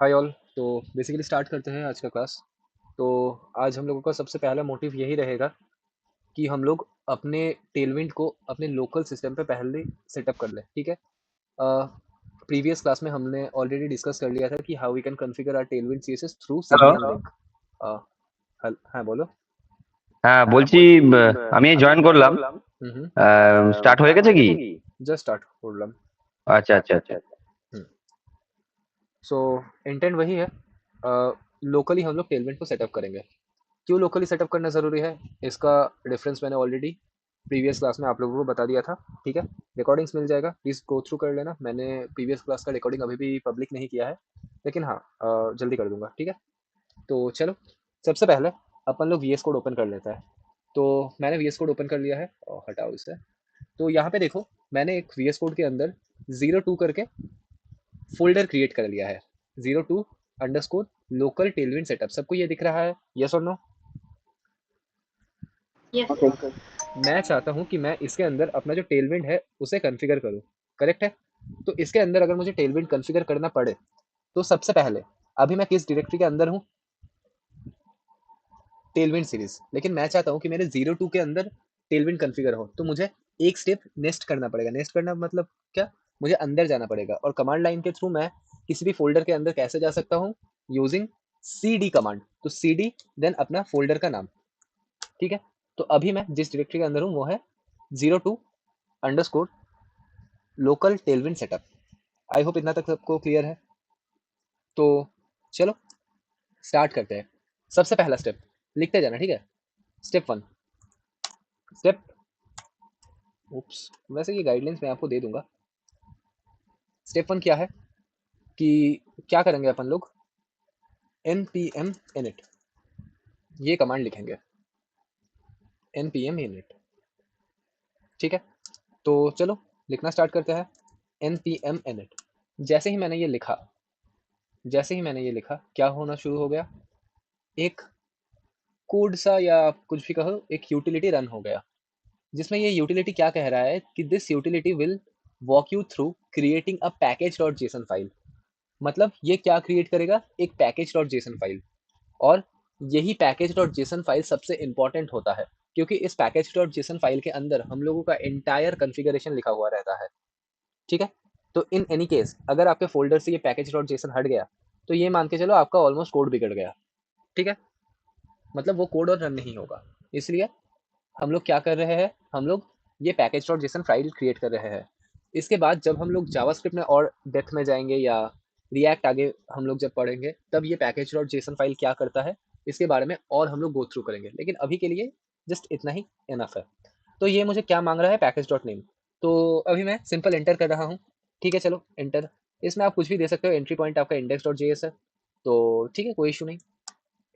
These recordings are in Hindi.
Hi all. तो बेसिकली स्टार्ट करते हैं आज का क्लास। तो आज हम लोगों का सबसे पहला मोटिव यही रहेगा कि हम लोग अपने टेलविंड को अपने लोकल सिस्टम पे पहले सेटअप कर लें, ठीक है। प्रीवियस क्लास में हमने ऑलरेडी डिस्कस कर लिया था कि how we can configure our Tailwind CSS through hello. Signal link. हाँ बोलो। হ্যাঁ, বলছি আমি জয়েন করলাম। হুম। স্টার্ট হয়ে গেছে কি? जस्ट स्टार्ट করলাম। আচ্ছা, আচ্ছা, আচ্ছা। सो इंटेंट वही है, लोकली हम लोग टेलविंड को सेटअप करेंगे। क्यों लोकली सेटअप करना ज़रूरी है, इसका रेफरेंस मैंने ऑलरेडी प्रीवियस क्लास में आप लोगों को बता दिया था, ठीक है। रिकॉर्डिंग्स मिल जाएगा, प्लीज़ गो थ्रू कर लेना। मैंने प्रीवियस क्लास का रिकॉर्डिंग अभी भी पब्लिक नहीं किया है, लेकिन हाँ जल्दी कर दूंगा, ठीक है। तो चलो, सबसे पहले अपन लोग वी एस कोड ओपन कर लेता है। तो मैंने वी एस कोड ओपन कर लिया है और हटाओ इसे। तो यहाँ पे देखो, मैंने एक वी एस कोड के अंदर 02 करके फोल्डर क्रिएट कर लिया है। 02 अंडरस्कोर लोकल टेलविंड सेटअप। सबको ये दिख रहा है, यस और नो? यस। मैं चाहता हूँ कि मैं इसके अंदर अपना जो टेलविंड है उसे कॉन्फ़िगर करूँ, करेक्ट है। तो इसके अंदर अगर मुझे टेलविंड कॉन्फ़िगर करना पड़े तो सबसे पहले, अभी मैं किस डायरेक्टरी के अंदर हूँ, टेलविंड सीरीज, लेकिन मैं चाहता हूँ कि मेरे 02 के अंदर टेलविंड कॉन्फ़िगर हो, तो मुझे एक स्टेप नेक्स्ट करना पड़ेगा। नेक्स्ट करना मतलब क्या, मुझे अंदर जाना पड़ेगा और कमांड लाइन के थ्रू मैं किसी भी फोल्डर के अंदर कैसे जा सकता हूँ, यूजिंग cd कमांड। तो cd देन अपना फोल्डर का नाम, ठीक है। तो अभी मैं जिस डायरेक्टरी के अंदर हूँ वो है 02 underscore local Tailwind setup. I hope इतना तक सबको क्लियर है। तो चलो स्टार्ट करते हैं। सबसे पहला स्टेप लिखते जाना, ठीक है। स्टेप 1, स्टेप, उप्स, वैसे ये गाइडलाइंस मैं आपको दे दूंगा। स्टेप 1 क्या है कि क्या करेंगे अपन लोग, npm init, ये कमांड लिखेंगे, npm init, ठीक है। तो चलो लिखना स्टार्ट करते हैं, npm init। जैसे ही मैंने ये लिखा, क्या होना शुरू हो गया, एक कोड सा या आप कुछ भी कहो, एक यूटिलिटी रन हो गया, जिसमें ये यूटिलिटी क्या कह रहा है कि this utility will walk you through creating a package dot JSON file. मतलब ये क्या क्रिएट करेगा, एक पैकेज डॉट जेसन फाइल। और यही पैकेज डॉट जेसन फाइल सबसे इंपॉर्टेंट होता है, क्योंकि इस पैकेज डॉट जेसन फाइल के अंदर हम लोगों का एंटायर कॉन्फ़िगरेशन लिखा हुआ रहता है, ठीक है। तो इन एनी केस अगर आपके फोल्डर से ये पैकेज डॉट जेसन हट गया तो ये मान के चलो आपका ऑलमोस्ट कोड बिगड़ गया, ठीक है। मतलब वो कोड और रन नहीं होगा। इसलिए हम लोग क्या कर रहे हैं, हम लोग ये package dot JSON file create कर रहे हैं। इसके बाद जब हम लोग जावास्क्रिप्ट में और डेप्थ में जाएंगे या रिएक्ट आगे हम लोग जब पढ़ेंगे, तब ये पैकेज डॉट जेसन फाइल क्या करता है इसके बारे में और हम लोग गो थ्रू करेंगे, लेकिन अभी के लिए जस्ट इतना ही इनफ है। तो ये मुझे क्या मांग रहा है, पैकेज डॉट नेम। तो अभी मैं सिंपल एंटर कर रहा हूँ, ठीक है। चलो एंटर, इसमें आप कुछ भी दे सकते हो। एंट्री पॉइंट आपका इंडेक्स डॉट जेएस है, तो ठीक है, कोई इशू नहीं।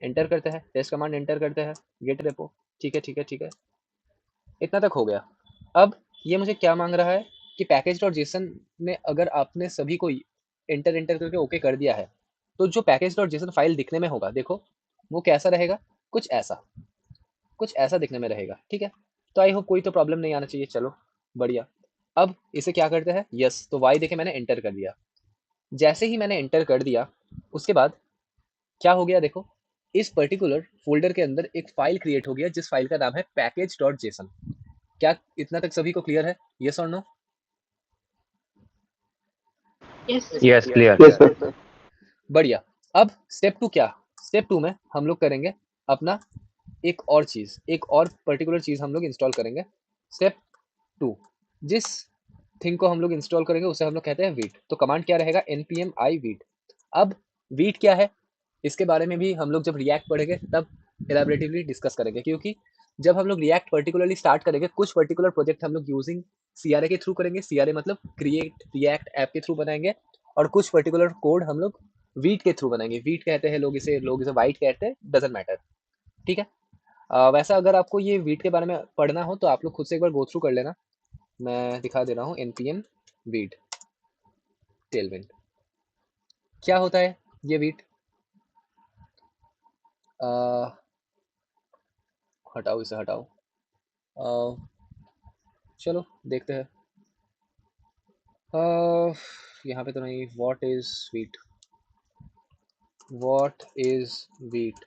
एंटर करते हैं, टेस्ट कमांड एंटर करते हैं, गेट रेपो, ठीक है ठीक है ठीक है, इतना तक हो गया। अब ये मुझे क्या मांग रहा है कि पैकेज डॉट जेसन में अगर आपने सभी को एंटर एंटर करके ओके कर दिया है, तो जो पैकेज डॉट जेसन फाइल दिखने में होगा, देखो वो कैसा रहेगा, कुछ ऐसा, कुछ ऐसा दिखने में रहेगा, ठीक है। तो आई होप कोई तो प्रॉब्लम नहीं आना चाहिए। चलो बढ़िया। अब इसे क्या करते हैं, यस, तो वाई देखे मैंने एंटर कर दिया। जैसे ही मैंने एंटर कर दिया उसके बाद क्या हो गया, देखो इस पर्टिकुलर फोल्डर के अंदर एक फाइल क्रिएट हो गया जिस फाइल का नाम है पैकेज डॉट जेसन। क्या इतना तक सभी को क्लियर है, यस और no? Yes. Yes, clear. Yes sir. बढ़िया। अब स्टेप 2 क्या, स्टेप 2 में हम लोग करेंगे अपना एक और चीज, एक और पर्टिकुलर चीज हम लोग इंस्टॉल करेंगे। स्टेप 2, जिस थिंग को हम लोग इंस्टॉल करेंगे उसे हम लोग कहते हैं वीट। तो कमांड क्या रहेगा, npm i वीट। अब वीट क्या है, इसके बारे में भी हम लोग जब रिएक्ट पढ़ेंगे तब एलाबरेटिवली डिस्कस करेंगे, क्योंकि जब हम लोग रिएक्ट पर्टिकुलरली स्टार्ट करेंगे, कुछ पर्टिकुलर प्रोजेक्ट हम लोग यूजिंग सीआरए के थ्रू करेंगे, सीआरए मतलब क्रिएट रिएक्ट ऐप के थ्रू बनाएंगे, और कुछ पर्टिकुलर कोड हम लोग वीट के थ्रू बनाएंगे। वीट कहते हैं लोग इसे वाइट कहते हैं, डजेंट मैटर, ठीक है। वैसा अगर आपको ये वीट के बारे में पढ़ना हो तो आप लोग खुद से एक बार गो थ्रू कर लेना, मैं दिखा दे रहा हूँ। npm वीट टेलविंड, क्या होता है ये वीट, हटाओ इसे हटाओ। चलो देखते हैं। यहाँ पे तो नहीं, what is wheat, what is wheat.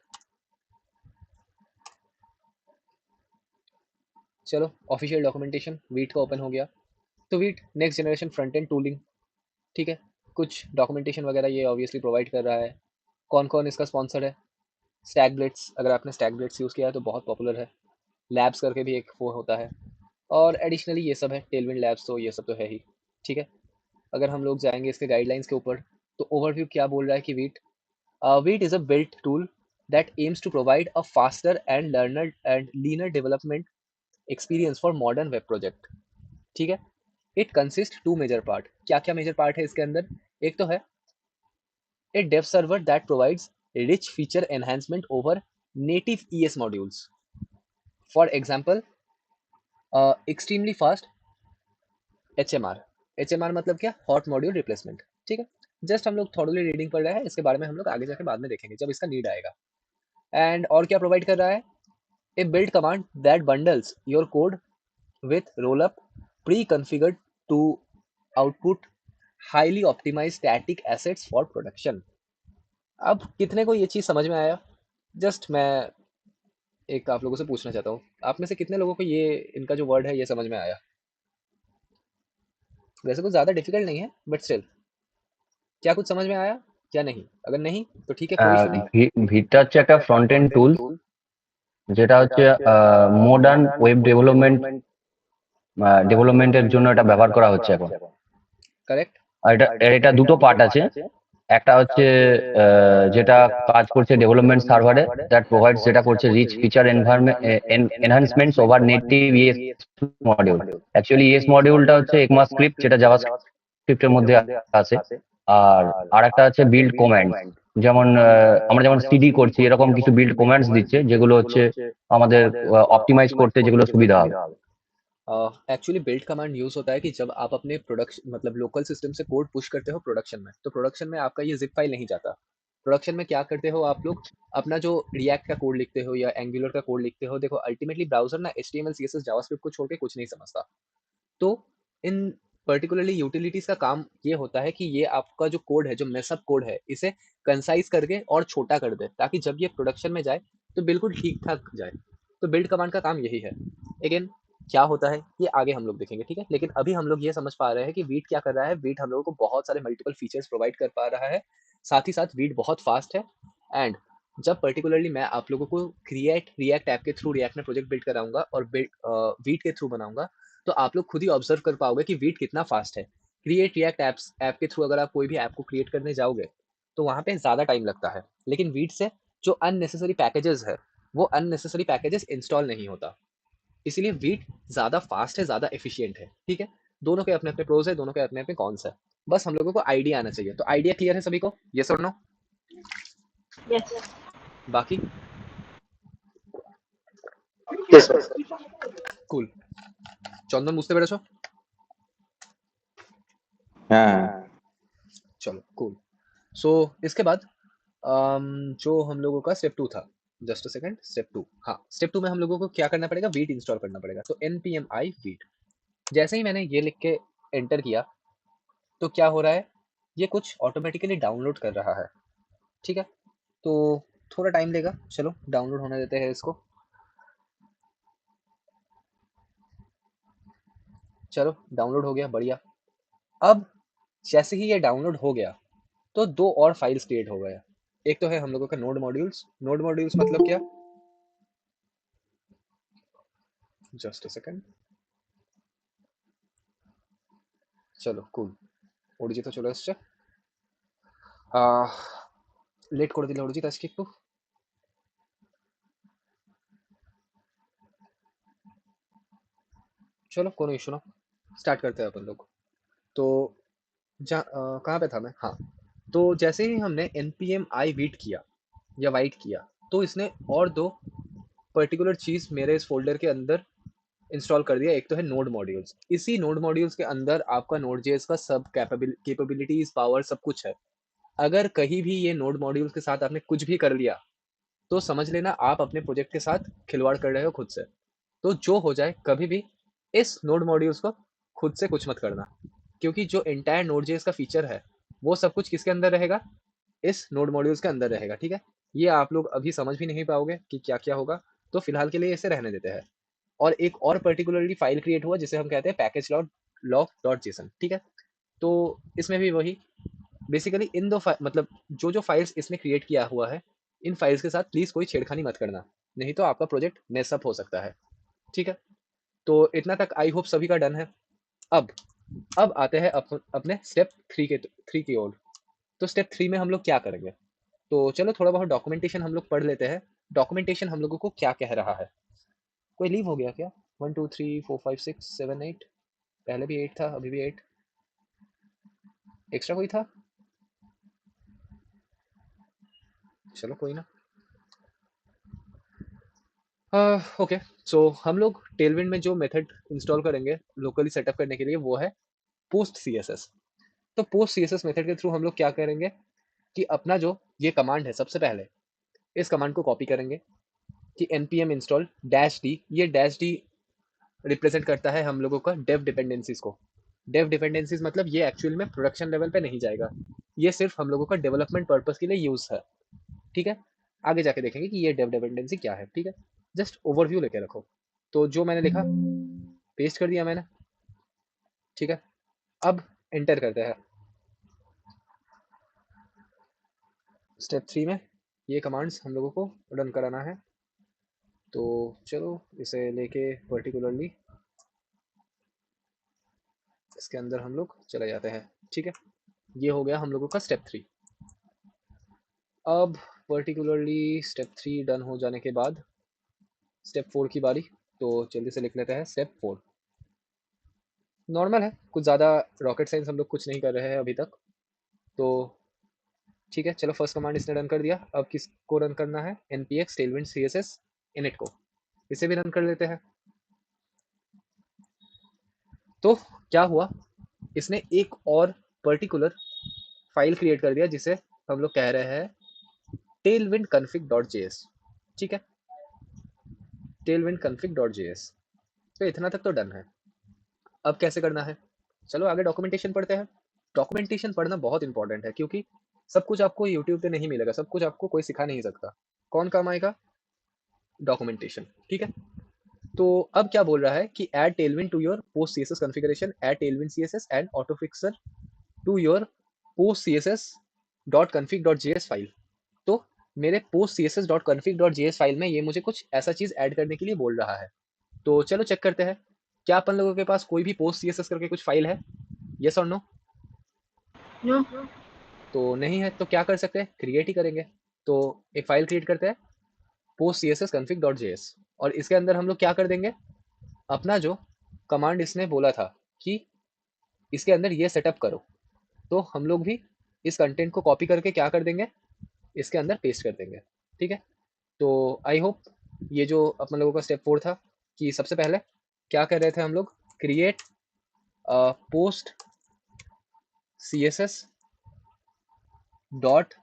चलो ऑफिशियल डॉक्यूमेंटेशन वीट का ओपन हो गया। तो wheat next generation front end tooling, ठीक है। कुछ डॉक्यूमेंटेशन वगैरह ये ऑब्वियसली प्रोवाइड कर रहा है। कौन कौन इसका स्पॉन्सर है? स्टैक ब्लिट्स, अगर आपने स्टैक ब्लिट्स यूज़ किया है तो बहुत पॉपुलर है। लैब्स करके भी एक वो होता है, और एडिशनली ये सब है टेलविंड लैब्स, तो ये सब तो है ही, ठीक है। अगर हम लोग जाएंगे इसके गाइडलाइंस के ऊपर, तो ओवरव्यू क्या बोल रहा है कि wheat is a built tool that aims to provide a faster and leaner development experience for modern web project, ठीक है। It consist to major part, क्या क्या मेजर पार्ट है इसके अंदर? एक तो है a dev server that provides rich feature enhancement over native ES modules. For example, extremely fast HMR। HMR मतलब क्या? हॉट मॉड्यूल रिप्लेसमेंट, ठीक है। जस्ट हम लोग थोड़ी रीडिंग पढ़ रहे हैं, इसके बारे में हम लोग आगे जाके बाद में देखेंगे जब इसका नीड आएगा। एंड और क्या प्रोवाइड कर रहा है? A build command that bundles your code with rollup pre-configured to output highly optimized static assets for production। अब कितने को ये चीज समझ में आया? जस्ट मैं एक आप लोगों से पूछना चाहता हूँ, आप में से कितने लोगों को ये इनका जो वर्ड है ये समझ में आया? वैसे कुछ ज्यादा डिफिकल्ट नहीं है, बट स्टिल, क्या कुछ समझ में आया क्या नहीं? अगर नहीं तो ठीक है, कोई इशू नहीं। ভিটটা হচ্ছে একটা ফ্রন্ট এন্ড টুলস, যেটা হচ্ছে মডার্ন ওয়েব ডেভেলপমেন্টের জন্য এটা ব্যবহার করা হচ্ছে এখন। करेक्ट। আর এটা দুটো পার্ট আছে। একটা হচ্ছে যেটা কাজ করছে ডেভেলপমেন্ট সার্ভারে, দ্যাট প্রোভাইডস, যেটা করছে rich feature enhancements over native ES module. Actually ES মডিউলটা হচ্ছে একমাস স্ক্রিপ্ট, যেটা জাভাস্ক্রিপ্টের মধ্যে আছে। আর আরেকটা হচ্ছে বিল্ড কমান্ডস, যেমন আমরা যেমন সিডি করছি, এরকম কিছু বিল্ড কমান্ডস দিচ্ছে, যেগুলো হচ্ছে আমাদের অপটিমাইজ করতে যেগুলো সুবিধা হবে। एक्चुअली बिल्ड कमांड यूज होता है कि जब आप अपने प्रोडक्शन मतलब लोकल सिस्टम से कोड पुश करते हो प्रोडक्शन में, तो प्रोडक्शन में आपका ये जिप फाइल नहीं जाता। प्रोडक्शन में क्या करते हो आप लोग? अपना जो रिएक्ट का कोड लिखते हो या एंगुलर का कोड लिखते हो, देखो अल्टीमेटली ब्राउजर ना HTML CSS जावास्क्रिप्ट को छोड़ के कुछ नहीं समझता। तो इन पर्टिकुलरली यूटिलिटीज का काम ये होता है कि ये आपका जो कोड है, जो मेसअप कोड है, इसे कंसाइज करके और छोटा कर दे, ताकि जब ये प्रोडक्शन में जाए तो बिल्कुल ठीक ठाक जाए। तो बिल्ड कमांड का काम यही है। अगेन क्या होता है ये आगे हम लोग देखेंगे, ठीक है। लेकिन अभी हम लोग ये समझ पा रहे हैं कि वीट क्या कर रहा है। वीट हम लोगों को बहुत सारे मल्टीपल फीचर्स प्रोवाइड कर पा रहा है, साथ ही साथ वीट बहुत फास्ट है। एंड जब पर्टिकुलरली मैं आप लोगों को क्रिएट रिएक्ट ऐप के थ्रू रिएक्ट में प्रोजेक्ट बिल्ड कराऊंगा और वीट के थ्रू बनाऊंगा, तो आप लोग खुद ही ऑब्जर्व कर पाओगे कि वीट कितना फास्ट है। क्रिएट रिएक्ट ऐप्स ऐप के थ्रू अगर आप कोई भी ऐप को क्रिएट करने जाओगे तो वहां पे ज़्यादा टाइम लगता है, लेकिन वीट से जो अननेसेसरी पैकेजेस है वो अननेसेसरी पैकेजेस इंस्टॉल नहीं होता। इसीलिए वीट ज़्यादा फास्ट है, ज़्यादा एफिशिएंट है, ठीक है। दोनों के अपने अपने प्रोज है, दोनों के अपने अपने कॉन्स है। बस हम लोगों को आइडिया आना चाहिए। तो आइडिया क्लियर है सभी को? ये और नो? Yes. बाकी Yes, sir. কুল। চন্দন বুঝতে পেরেছো? হ্যাঁ। चलो कूल। सो इसके बाद जो हम लोगों का स्टेप 2 था, जस्ट अ सेकंड, स्टेप 2, हाँ स्टेप 2 में हम लोगों को क्या करना पड़ेगा? वीट इंस्टॉल करना पड़ेगा। तो npm i वीट, जैसे ही मैंने ये लिख के एंटर किया तो क्या हो रहा है? ये कुछ ऑटोमेटिकली डाउनलोड कर रहा है, ठीक है। तो थोड़ा टाइम लेगा, चलो डाउनलोड होने देते हैं इसको। चलो डाउनलोड हो गया, बढ़िया। अब जैसे ही ये डाउनलोड हो गया तो दो और फाइल्स क्रिएट हो गए। एक तो है हम लोगों का नोड मॉड्यूल्स। नोड मॉड्यूल्स मतलब क्या? जस्ट अ सेकंड, চলো কুল। অরিজিৎ চলে এসছে। লেট করে দিলে অরিজিৎ আজকে একটু। चलो कोनो इशू ना, स्टार्ट करते हैं अपन लोग। तो कहाँ पे था मैं? हाँ, तो जैसे ही हमने npm i वीट किया या वाइट किया, तो इसने और दो पर्टिकुलर चीज मेरे इस फोल्डर के अंदर इंस्टॉल कर दिया। एक तो है नोड मॉड्यूल्स। इसी नोड मॉड्यूल्स के अंदर आपका नोड जेएस का सब कैपेबिलिटीज पावर सब कुछ है। अगर कहीं भी ये नोड मॉड्यूल्स के साथ आपने कुछ भी कर लिया तो समझ लेना आप अपने प्रोजेक्ट के साथ खिलवाड़ कर रहे हो खुद से। तो जो हो जाए, कभी भी इस नोड मॉड्यूल्स को खुद से कुछ मत करना, क्योंकि जो एंटायर नोड जेएस का फीचर है वो सब कुछ किसके अंदर रहेगा? इस नोड मॉड्यूल्स के अंदर रहेगा। ठीक है, ये आप लोग अभी समझ भी नहीं पाओगे कि क्या क्या होगा, तो फिलहाल के लिए इसे रहने देते हैं। और एक और पर्टिकुलरली फाइल क्रिएट हुआ जिसे हम कहते हैं पैकेज लॉग डॉट जेसन। ठीक है, तो इसमें भी वही बेसिकली इन दो मतलब जो फाइल्स इसने क्रिएट किया हुआ है, इन फाइल्स के साथ प्लीज कोई छेड़खानी मत करना, नहीं तो आपका प्रोजेक्ट मेसअप हो सकता है। ठीक है, तो इतना तक आई होप सभी का डन है। अब आते हैं अपने स्टेप 3 की ओर। तो स्टेप 3 में हम लोग क्या करेंगे, तो चलो थोड़ा बहुत डॉक्यूमेंटेशन हम लोग पढ़ लेते हैं। डॉक्यूमेंटेशन हम लोगों को क्या कह रहा है। कोई लीव हो गया क्या? 1 2 3 4 5 6 7 8, पहले भी 8 था, अभी भी 8, एक्स्ट्रा कोई था? चलो कोई ना। ओके, सो हम लोग टेलविंड में जो मेथड इंस्टॉल करेंगे लोकली सेटअप करने के लिए वो है पोस्ट सी एस एस। तो post C S S method के थ्रू हम लोग क्या करेंगे कि अपना जो ये कमांड है, सबसे पहले इस कमांड को कॉपी करेंगे कि npm install -d। ये -d रिप्रेजेंट करता है हम लोगों का डेव डिपेंडेंसीज को। डेव डिपेंडेंसीज मतलब ये एक्चुअल में प्रोडक्शन लेवल पे नहीं जाएगा, ये सिर्फ हम लोगों का डेवलपमेंट पर्पस के लिए यूज है। ठीक है, आगे जाके देखेंगे कि ये डेव डिपेंडेंसी क्या है। ठीक है, जस्ट ओवरव्यू लेके रखो। तो जो मैंने लिखा पेस्ट कर दिया मैंने। ठीक है, अब एंटर करते हैं। स्टेप 3 में ये कमांड्स हम लोगों को रन कराना है, तो चलो इसे लेके पर्टिकुलरली इसके अंदर हम लोग चले जाते हैं। ठीक है, ये हो गया हम लोगों का स्टेप 3। अब पर्टिकुलरली स्टेप 3 डन हो जाने के बाद स्टेप 4 की बारी, तो जल्दी से लिख लेते हैं स्टेप 4। नॉर्मल है, कुछ ज़्यादा रॉकेट साइंस हम लोग कुछ नहीं कर रहे हैं अभी तक, तो ठीक है। चलो फर्स्ट कमांड इसने रन कर दिया, अब किसको रन करना है? npx tailwind css init को, इसे भी रन कर लेते हैं। तो क्या हुआ, इसने एक और पर्टिकुलर फाइल क्रिएट कर दिया जिसे हम लोग कह रहे हैं tailwindconfig.js। ठीक है, tailwindconfig.js। तो इतना तक तो डन है। अब कैसे करना है, चलो आगे डॉक्यूमेंटेशन पढ़ते हैं। डॉक्यूमेंटेशन पढ़ना बहुत इंपॉर्टेंट है, क्योंकि सब कुछ आपको यूट्यूब पे नहीं मिलेगा, सब कुछ आपको कोई सिखा नहीं सकता। कौन काम आएगा? डॉक्यूमेंटेशन। ठीक है, तो अब क्या बोल रहा है कि add tailwind to your post css configuration, add tailwind css and autofixer to your post css .config.js file. तो मेरे post css .config.js फाइल में ये मुझे कुछ ऐसा चीज ऐड करने के लिए बोल रहा है। तो चलो चेक करते हैं, क्या अपन लोगों के पास कोई भी post css करके कुछ फाइल है? यस और नो? No. तो नहीं है, तो क्या कर सकते हैं? क्रिएट ही करेंगे। तो एक फाइल क्रिएट करते हैं post css config.js, और इसके अंदर हम लोग क्या कर देंगे, अपना जो कमांड इसने बोला था कि इसके अंदर ये सेटअप करो, तो हम लोग भी इस कंटेंट को कॉपी करके क्या कर देंगे, इसके अंदर पेस्ट कर देंगे। ठीक है, तो आई होप ये जो अपन लोगों का स्टेप 4 था कि सबसे पहले क्या कर रहे थे हम लोग, create post css dot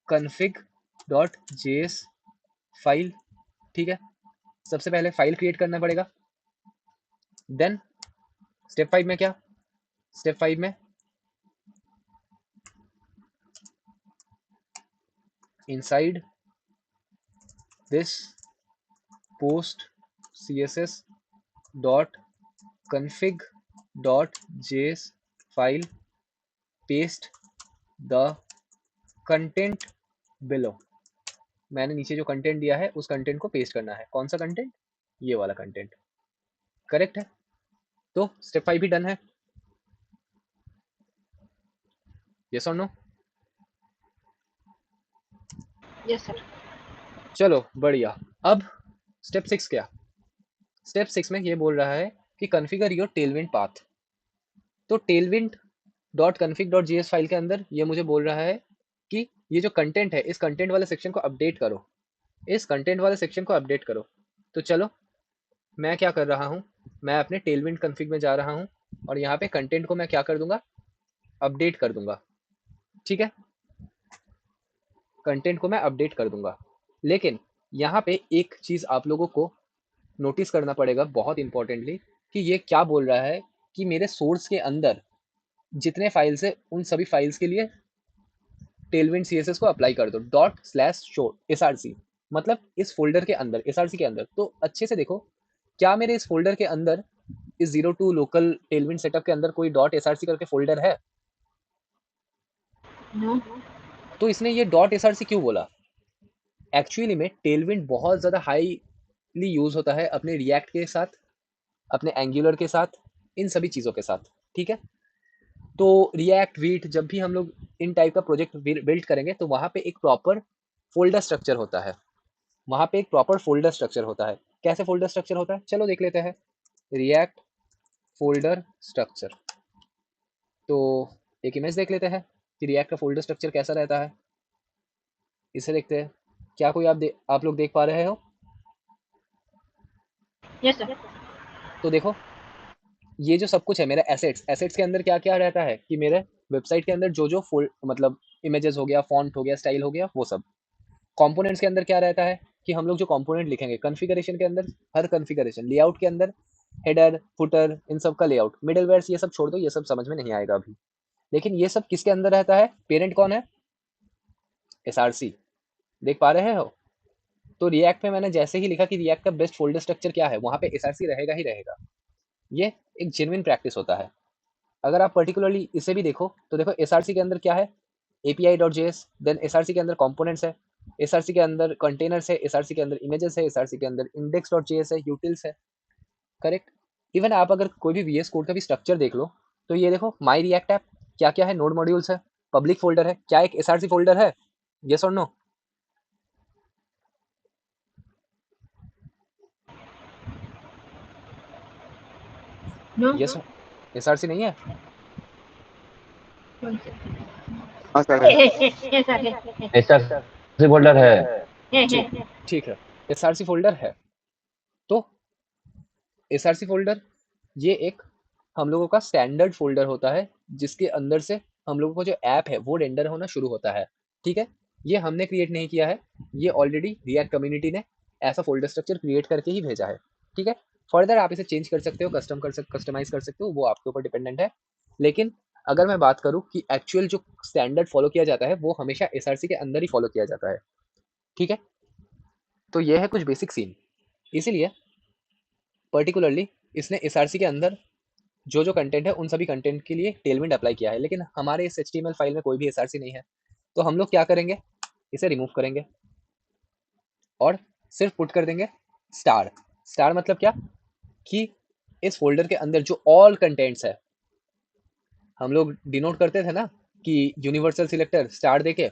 config dot js file. ठीक है, सबसे पहले फाइल क्रिएट करना पड़ेगा। देन स्टेप 5 में क्या, स्टेप 5 में inside this post css dot config dot js file paste the content below। मैंने नीचे जो कंटेंट दिया है उस कंटेंट को पेस्ट करना है। कौन सा कंटेंट? ये वाला कंटेंट। करेक्ट है, तो स्टेप 5 भी डन है। यस और नो? Yes, sir. चलो बढ़िया। अब स्टेप 6 क्या? स्टेप 6 में ये बोल रहा है कि कॉन्फ़िगर योर टेलविंड पाथ। तो Tailwind dot config dot JS file के अंदर ये मुझे बोल रहा है कि ये जो कंटेंट है इस कंटेंट वाले सेक्शन को अपडेट करो, इस कंटेंट वाले सेक्शन को अपडेट करो। तो चलो मैं क्या कर रहा हूँ, मैं अपने टेलविंड कॉन्फ़िग में जा रहा हूँ और यहाँ पे कंटेंट को मैं क्या कर दूंगा, अपडेट कर दूंगा। ठीक है, कंटेंट को मैं अपडेट कर दूंगा, लेकिन यहाँ पे एक चीज़ आप लोगों को नोटिस करना पड़ेगा बहुत इंपॉर्टेंटली, कि ये क्या बोल रहा है कि मेरे सोर्स के अंदर जितने फाइल्स है उन सभी फाइल्स के लिए टेलविंड CSS को अप्लाई कर दो ./show src, मतलब इस फोल्डर के अंदर, src के अंदर। तो अच्छे से देखो, क्या मेरे इस फोल्डर के अंदर, इस 02 लोकल टेलविंड सेटअप के अंदर कोई .src करके फोल्डर है? No. तो इसने ये .src क्यों बोला? एक्चुअली में टेलविंड बहुत ज़्यादा हाईली यूज होता है अपने रिएक्ट के साथ, अपने एंगुलर के साथ, इन सभी चीज़ों के साथ, ठीक है। तो रिएक्ट वीट जब भी हम लोग इन टाइप का प्रोजेक्ट बिल्ड करेंगे तो वहाँ पे एक प्रॉपर फोल्डर स्ट्रक्चर होता है, वहाँ पे एक प्रॉपर फोल्डर स्ट्रक्चर होता है। कैसे फोल्डर स्ट्रक्चर होता है, चलो देख लेते हैं। रिएक्ट फोल्डर स्ट्रक्चर, तो एक इमेज देख लेते हैं कि रिएक्ट का फोल्डर स्ट्रक्चर कैसा रहता है। इसे देखते हैं, क्या कोई आप लोग देख पा रहे हो? Yes, sir. तो देखो, ये जो सब कुछ है मेरा एसेट्स के अंदर क्या क्या रहता है कि मेरे वेबसाइट के अंदर जो जो मतलब इमेजेस हो गया, फॉन्ट हो गया, स्टाइल हो गया, वो सब। कंपोनेंट्स के अंदर क्या रहता है कि हम लोग जो कंपोनेंट लिखेंगे कॉन्फ़िगरेशन के अंदर, हर कॉन्फ़िगरेशन लेआउट के अंदर, हेडर फुटर, इन सब का लेआउट, मिडलवेयर्स ये सब छोड़ दो, ये सब समझ में नहीं आएगा अभी। लेकिन ये सब किसके अंदर रहता है? पेरेंट कौन है? SRC। देख पा रहे हो? तो रिएक्ट में मैंने जैसे ही लिखा कि रिएक्ट का बेस्ट फोल्डर स्ट्रक्चर क्या है, वहां पे SRC रहेगा ही रहेगा। ये एक जेन्युइन प्रैक्टिस होता है। अगर आप पर्टिकुलरली इसे भी देखो तो देखो SRC के अंदर क्या है, API.js, देन SRC के अंदर कंपोनेंट्स है, SRC के अंदर कंटेनर्स है, SRC के अंदर इमेजेस है, SRC के अंदर index.js है, utils है, करेक्ट। इवन आप अगर कोई भी VS कोड का भी स्ट्रक्चर देख लो तो ये देखो, माई रिएक्ट ऐप क्या क्या है, नोड मॉड्यूल्स है, पब्लिक फोल्डर है, क्या एक SRC फोल्डर है? यस और नो? No. यस, SRC नहीं है? One sir. हाँ सर Yes, sir. Yes. ऐसा फोल्डर है। ठीक है, SRC फोल्डर है। तो SRC फोल्डर ये एक हम लोगों का स्टैंडर्ड फोल्डर होता है जिसके अंदर से हम लोगों का जो ऐप है वो रेंडर होना शुरू होता है, ठीक है। ये हमने क्रिएट नहीं किया है, ये ऑलरेडी रिएक्ट कम्युनिटी ने ऐसा फोल्डर स्ट्रक्चर क्रिएट करके ही भेजा है, ठीक है। फर्दर आप इसे चेंज कर सकते हो, कस्टमाइज कर सकते हो, वो आपके ऊपर डिपेंडेंट है। लेकिन अगर मैं बात करूँ कि एक्चुअल जो स्टैंडर्ड फॉलो किया जाता है वो हमेशा SRC के अंदर ही फॉलो किया जाता है, ठीक है। तो ये है कुछ बेसिक सीन। इसीलिए पर्टिकुलरली इसने SRC के अंदर जो जो कंटेंट है उन सभी कंटेंट के लिए टेलविंड अप्लाई किया है। लेकिन हमारे इस HTML फाइल में कोई भी SRC नहीं है, तो हम लोग क्या करेंगे, इसे रिमूव करेंगे और सिर्फ पुट कर देंगे स्टार। स्टार मतलब क्या कि इस फोल्डर के अंदर जो ऑल कंटेंट्स है, हम लोग डिनोट करते थे ना कि यूनिवर्सल सिलेक्टर स्टार देके,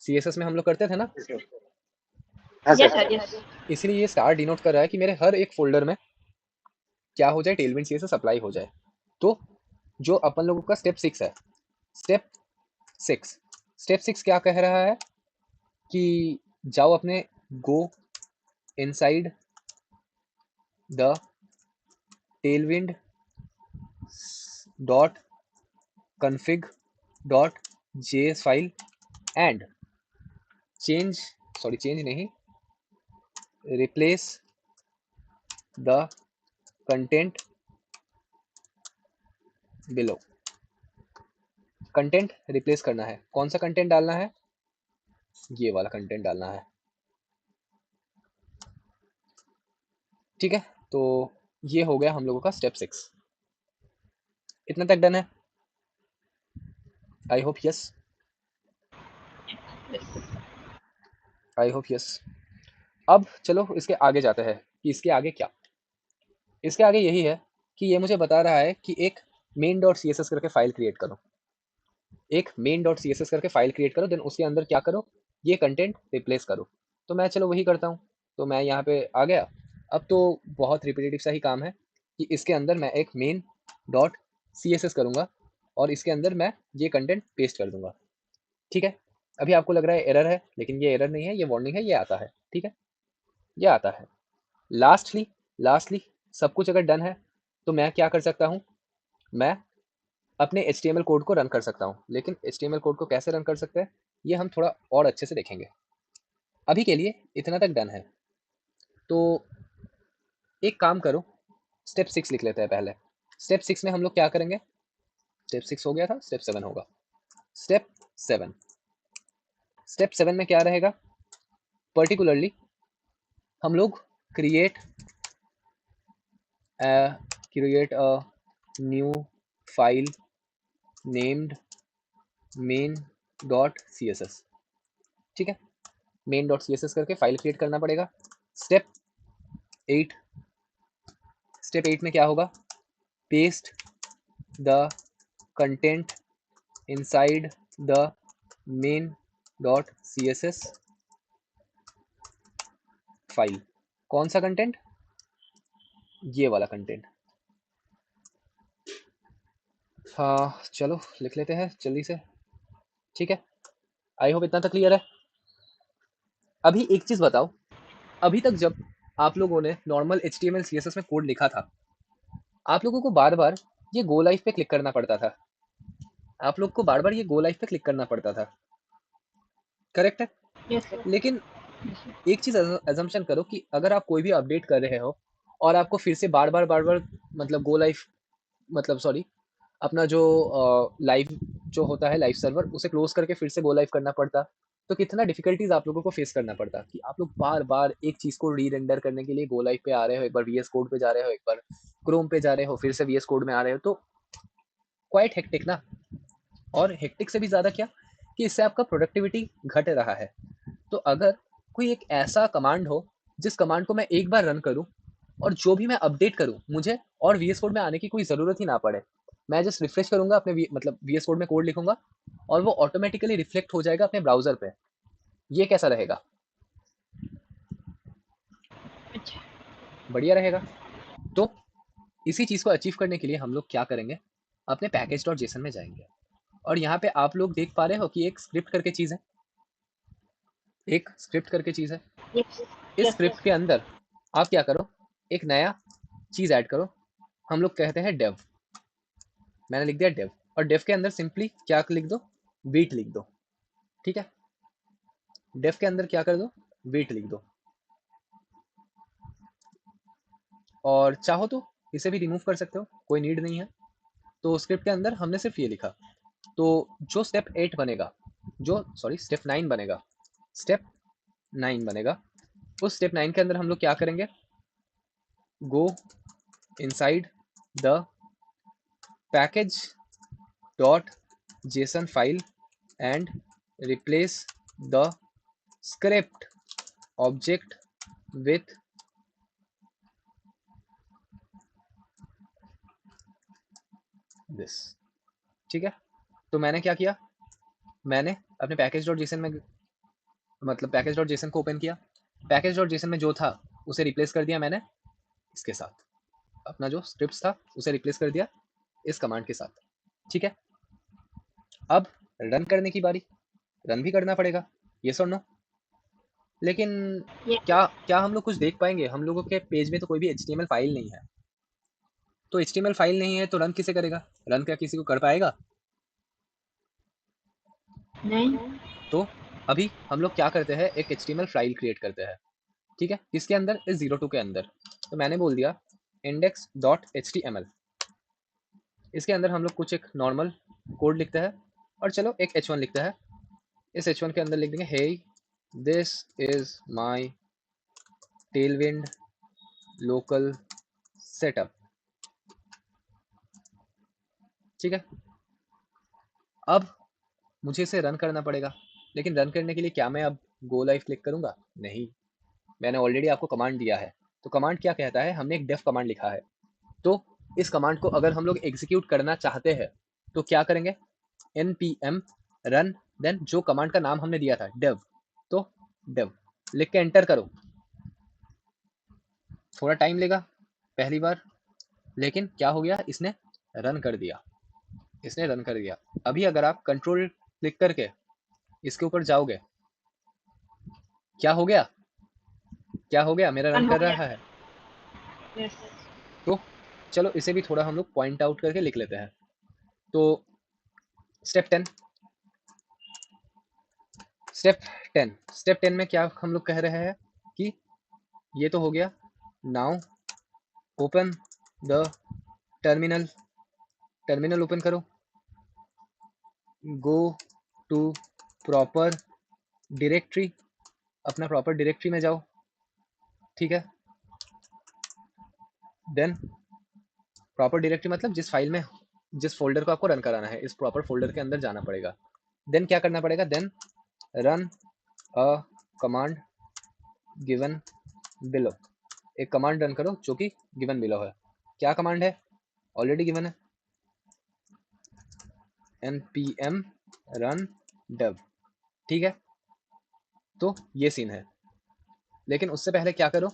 CSS में हम लोग करते थे ना, हाँ Yes, सर sir. Yes. इसलिए ये स्टार डिनोट कर रहा है कि मेरे हर एक फोल्डर में क्या हो जाए, टेलविंड CSS अप्लाई हो जाए। तो जो अपन लोगों का स्टेप 6 है, स्टेप 6 क्या कह रहा है कि जाओ अपने go inside the Tailwind dot config dot js file and change नहीं, replace the content below. Content replace करना है, कौन सा कंटेंट डालना है? ये वाला कंटेंट डालना है, ठीक है। तो ये हो गया हम लोगों का स्टेप 6। इतना तक डन है? I hope yes, I hope yes. अब चलो इसके आगे जाते हैं कि इसके आगे क्या। इसके आगे यही है कि ये मुझे बता रहा है कि एक main.css करके फाइल क्रिएट करो, एक main.css करके फाइल क्रिएट करो, देन उसके अंदर क्या करो, ये कंटेंट रिप्लेस करो। तो मैं चलो वही करता हूँ। तो मैं यहाँ पे आ गया। अब तो बहुत रिपीटेटिव सा ही काम है कि इसके अंदर मैं एक main.css करूँगा और इसके अंदर मैं ये कंटेंट पेस्ट कर दूंगा, ठीक है। अभी आपको लग रहा है एरर है, लेकिन ये एरर नहीं है, ये वार्निंग है, ये आता है, ठीक है, ये आता है। लास्टली सब कुछ अगर डन है तो मैं क्या कर सकता हूँ, मैं अपने HTML कोड को रन कर सकता हूँ। लेकिन HTML कोड को कैसे रन कर सकते हैं ये हम थोड़ा और अच्छे से देखेंगे। अभी के लिए इतना तक डन है। तो एक काम करो, स्टेप 6 लिख लेते हैं पहले। स्टेप 6 में हम लोग क्या करेंगे, स्टेप 6 हो गया था, स्टेप 7 होगा। स्टेप 7, स्टेप 7 में क्या रहेगा? पर्टिकुलरली हम लोग create a new file named main.css, ठीक है, main.css करके फाइल क्रिएट करना पड़ेगा। स्टेप 8, स्टेप 8 में क्या होगा? Paste the content inside the main.css file. कौन सा कंटेंट? ये वाला कंटेंट। हाँ चलो लिख लेते हैं जल्दी से, ठीक है। आई होप इतना तक क्लियर है। अभी एक चीज बताओ, अभी तक जब आप लोगों ने नॉर्मल HTML CSS में कोड लिखा था, आप लोगों को बार बार ये गो लाइव पे क्लिक करना पड़ता था, आप लोग को बार बार ये गो लाइव पे क्लिक करना पड़ता था, करेक्ट है? Yes, sir. लेकिन एक चीज अजम्पशन करो कि अगर आप कोई भी अपडेट कर रहे हो और आपको फिर से बार बार मतलब गो लाइव, मतलब सॉरी, अपना जो लाइव जो होता है लाइव सर्वर, उसे क्लोज करके फिर से गो लाइव करना पड़ता, तो कितना डिफिकल्टीज आप लोगों को फेस करना पड़ता कि आप लोग बार बार एक चीज को री रेंडर करने के लिए गो लाइव पे आ रहे हो, एक बार VS कोड पे जा रहे हो, एक बार क्रोम पे जा रहे हो, फिर से VS कोड में आ रहे हो, तो क्वाइट हेक्टिक ना। और हेक्टिक से भी ज्यादा क्या कि इससे आपका प्रोडक्टिविटी घट रहा है। तो अगर कोई एक ऐसा कमांड हो जिस कमांड को मैं एक बार रन करूं और जो भी मैं अपडेट करूं मुझे और VS कोड में आने की कोई ज़रूरत ही ना पड़े, मैं जस्ट रिफ्रेश करूंगा अपने मतलब VS कोड में कोड लिखूंगा और वो ऑटोमेटिकली रिफ्लेक्ट हो जाएगा अपने ब्राउजर पे, ये कैसा रहेगा? अच्छा, बढ़िया रहेगा। तो इसी चीज़ को अचीव करने के लिए हम लोग क्या करेंगे? अपने package.json में जाएंगे और यहाँ पे आप लोग देख पा रहे हो कि एक स्क्रिप्ट करके चीज़ है, एक स्क्रिप्ट करके चीज़ है। yes, इस yes, स्क्रिप्ट के अंदर आप क्या करो, एक नया चीज़ ऐड करो, हम लोग कहते हैं डेव। मैंने लिख दिया डेव, और डेव के अंदर सिंपली क्या लिख दो? वेट लिख दो, ठीक है। डेव के अंदर क्या कर दो? वेट लिख दो, और चाहो तो इसे भी रिमूव कर सकते हो, कोई नीड नहीं है। तो स्क्रिप्ट के अंदर हमने सिर्फ ये लिखा, तो जो स्टेप 8 बनेगा, जो सॉरी स्टेप 9 बनेगा, स्टेप 9 बनेगा, उस स्टेप 9 के अंदर हम लोग क्या करेंगे? गो inside the package.json file and replace the script object with this, ठीक है। तो मैंने क्या किया? मैंने अपने package.json में मतलब package.json को ओपन किया, package.json में जो था उसे रिप्लेस कर दिया मैंने इसके साथ, अपना जो स्क्रिप्ट था उसे रिप्लेस कर दिया इस कमांड के साथ, ठीक है। अब रन करने की बारी, रन भी करना पड़ेगा, ये और नो। लेकिन yes, क्या क्या हम लोग कुछ देख पाएंगे? हम लोगों के पेज में तो कोई भी HTML फाइल नहीं है, तो HTML फाइल नहीं है तो रन किसे करेगा? रन क्या किसी को कर पाएगा? नहीं, तो अभी हम लोग क्या करते हैं, एक HTML फाइल क्रिएट करते हैं, ठीक है, किसके अंदर? इस 02 के अंदर। तो मैंने बोल दिया index.html, इसके अंदर हम लोग कुछ एक नॉर्मल कोड लिखते हैं, और चलो एक h1 लिखते हैं। इस h1 के अंदर लिख देंगे hey this is my tailwind local setup, ठीक है। अब मुझे इसे रन करना पड़ेगा, लेकिन रन करने के लिए क्या मैं अब गो लाइव क्लिक करूंगा? नहीं, मैंने ऑलरेडी आपको कमांड दिया है। तो कमांड क्या कहता है? हमने एक डेफ कमांड लिखा है, तो इस कमांड को अगर हम लोग एग्जीक्यूट करना चाहते हैं तो क्या करेंगे? npm रन, देन जो कमांड का नाम हमने दिया था डेव, तो डेव लिख के एंटर करो। थोड़ा टाइम लेगा पहली बार, लेकिन क्या हो गया, इसने रन कर दिया, इसने रन कर दिया। अभी अगर आप कंट्रोल क्लिक करके इसके ऊपर जाओगे, क्या हो गया? क्या हो गया? मेरा रन रन हो कर गया, रहा है। yes, तो चलो इसे भी थोड़ा हम लोग पॉइंट आउट करके लिख लेते हैं। तो स्टेप 10, स्टेप 10, स्टेप 10 में क्या हम लोग कह रहे हैं कि ये तो हो गया, now open the terminal, terminal open करो, गो टू प्रॉपर डायरेक्टरी, अपना प्रॉपर डायरेक्टरी में जाओ, ठीक है। देन प्रॉपर डायरेक्टरी मतलब जिस फाइल में, जिस फोल्डर को आपको रन कराना है, इस प्रॉपर फोल्डर के अंदर जाना पड़ेगा। देन क्या करना पड़ेगा, then run a command given below, एक कमांड रन करो जो कि गिवन बिलो है। क्या कमांड है, ऑलरेडी गिवन है, npm run dev, ठीक है। तो ये सीन है, लेकिन उससे पहले क्या करो,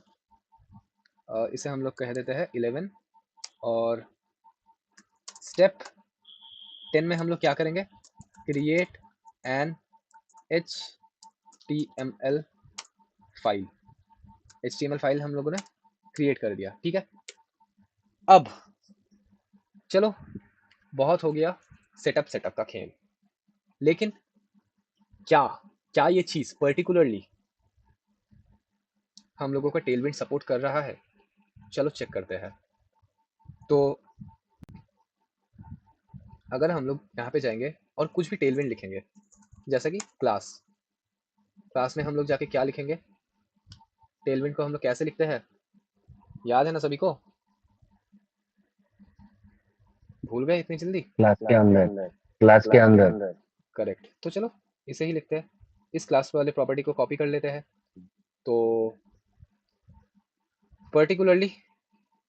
इसे हम लोग कह देते हैं 11, और स्टेप 10 में हम लोग क्या करेंगे, create an HTML file. HTML file हम लोगों ने क्रिएट कर दिया, ठीक है। अब चलो, बहुत हो गया सेटअप का खेल, लेकिन क्या क्या ये चीज पर्टिकुलरली हम लोगों का टेलविंड सपोर्ट कर रहा है, चलो चेक करते हैं। तो अगर हम लोग यहाँ पे जाएंगे और कुछ भी टेलविंड लिखेंगे, जैसा कि क्लास में हम लोग जाके क्या लिखेंगे, टेलविंड को हम लोग कैसे लिखते हैं, याद है ना सभी को, भूल गए इतनी जल्दी? क्लास के अंदर करेक्ट। तो चलो इसे ही लिखते हैं, इस क्लास वाले प्रॉपर्टी को कॉपी कर लेते हैं। तो पर्टिकुलरली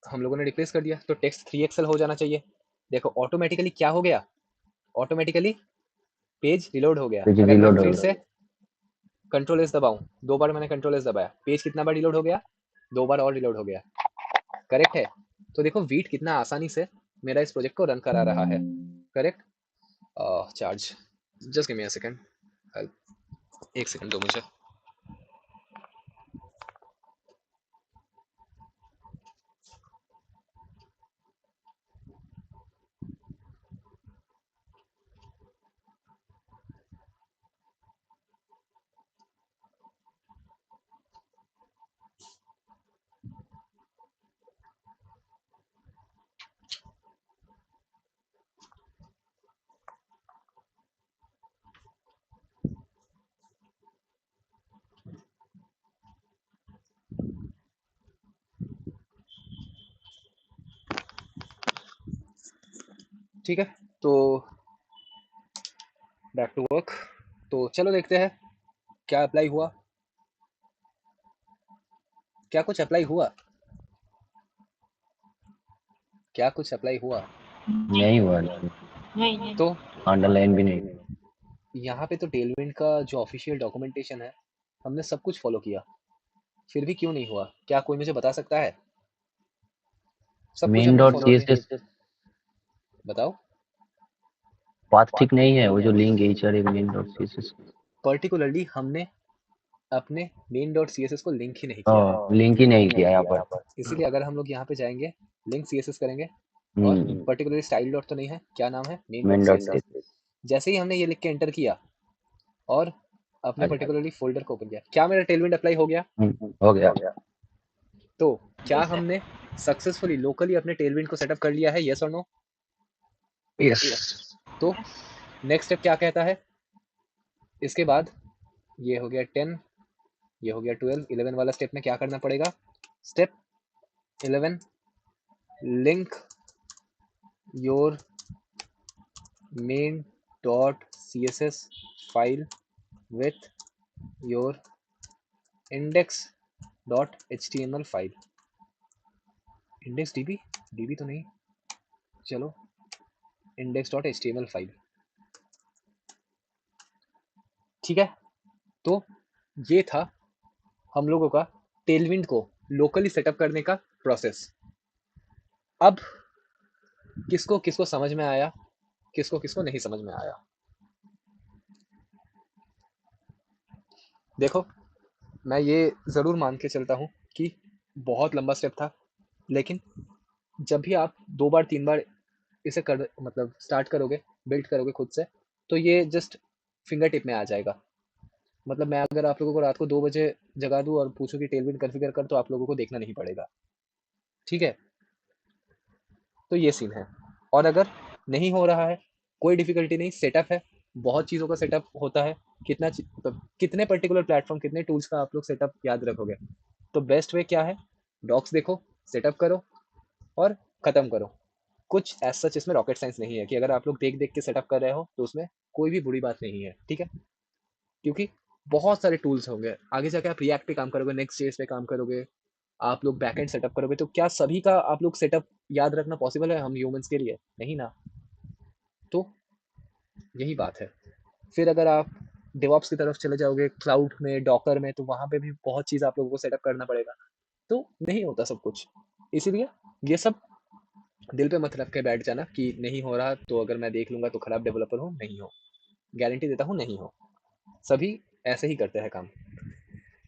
हम लोगों ने रिप्लेस कर दिया, तो टेक्स्ट 3XL हो जाना चाहिए। देखो ऑटोमेटिकली क्या हो गया, ऑटोमेटिकली पेज रिलोड हो गया। पेज अगर मैं reload हो फिर गया। से कंट्रोल एस दबाऊं, 2 बार मैंने कंट्रोल एस दबाया, पेज कितना बार रिलोड हो गया, 2 बार और रिलोड हो गया, करेक्ट है। तो देखो वीट कितना आसानी से मेरा इस प्रोजेक्ट को रन करा रहा है, correct. Charge, just give me अ सेकंड, एक सेकंड दो मुझे। ठीक है, तो बैक टू वर्क। तो चलो देखते हैं क्या अप्लाई हुआ, क्या कुछ अप्लाई हुआ, क्या कुछ अप्लाई हुआ। नहीं हुआ, नहीं तो अंडरलाइन भी नहीं। यहाँ पे तो टेलविंड का जो ऑफिशियल डॉक्यूमेंटेशन है, हमने सब कुछ फॉलो किया, फिर भी क्यों नहीं हुआ, क्या कोई मुझे बता सकता है? सब कुछ मेन हमने डॉट फॉलो सी किया, एस एस बताओ। पाथ ठीक नहीं है, वो जो लिंक है main dot C S S, particularly हमने अपने मेन डॉट सी को लिंक ही नहीं किया, लिंक ही नहीं किया यहाँ पर। इसीलिए अगर हम लोग यहाँ पे जाएंगे, लिंक CSS करेंगे, और हम्म, पर्टिकुलरली स्टाइल डॉट तो नहीं है, क्या नाम है, main main dot dot CSS। सी, जैसे ही हमने ये लिख के एंटर किया और अपने अच्छा, पर्टिकुलरली फोल्डर को ओपन किया, क्या मेरा टेलविंड अप्लाई हो गया? हो गया। तो क्या Yes, sir. हमने सक्सेसफुली लोकली अपने टेलविंड को सेटअप कर लिया है, यस और नो? यस, तो Yes. नेक्स्ट स्टेप क्या कहता है, इसके बाद ये हो गया 10, ये हो गया 12, 11 वाला स्टेप में क्या करना पड़ेगा, step 11, link your main dot css file with your index dot html file, index db तो नहीं, चलो index dot html फाइल, ठीक है। तो ये था हम लोगों का टेलविंड को लोकली सेटअप करने का प्रोसेस। अब किसको किसको समझ में आया, किसको किसको नहीं समझ में आया, देखो मैं ये ज़रूर मान के चलता हूँ कि बहुत लंबा स्टेप था, लेकिन जब भी आप 2 बार 3 बार इसे कर मतलब स्टार्ट करोगे, बिल्ड करोगे खुद से, तो ये जस्ट फिंगर टिप में आ जाएगा। मतलब मैं अगर आप लोगों को रात को 2 बजे जगा दूँ और पूछूँ कि टेलविंड कॉन्फ़िगर कर, तो आप लोगों को देखना नहीं पड़ेगा, ठीक है। तो ये सीन है, और अगर नहीं हो रहा है, कोई डिफिकल्टी नहीं, सेटअप है, बहुत चीज़ों का सेटअप होता है, मतलब कितने पर्टिकुलर प्लेटफॉर्म, कितने टूल्स का आप लोग सेटअप याद रखोगे? तो बेस्ट वे क्या है, डॉक्स देखो, सेटअप करो और ख़त्म करो। कुछ एज सच इसमें रॉकेट साइंस नहीं है कि अगर आप लोग देख देख के सेटअप कर रहे हो तो उसमें कोई भी बुरी बात नहीं है, ठीक है? क्योंकि बहुत सारे टूल्स होंगे, आगे जाके आप रिएक्ट पे काम करोगे, नेक्स्ट जेएस पे काम करोगे, आप लोग बैकएंड सेटअप करोगे, तो क्या सभी का आप लोग सेटअप याद रखना पॉसिबल है हम ह्यूमंस के लिए? नहीं ना। तो यही बात है। फिर अगर आप डेवऑप्स की तरफ चले जाओगे, क्लाउड में, डॉकर में, तो वहाँ पे भी बहुत चीज़ आप लोगों को सेटअप करना पड़ेगा। तो नहीं होता सब कुछ। इसीलिए ये सब दिल पे मत रख के बैठ जाना कि नहीं हो रहा तो अगर मैं देख लूँगा तो खराब डेवलपर हूँ, नहीं हो। गारंटी देता हूँ नहीं हो। सभी ऐसे ही करते हैं काम।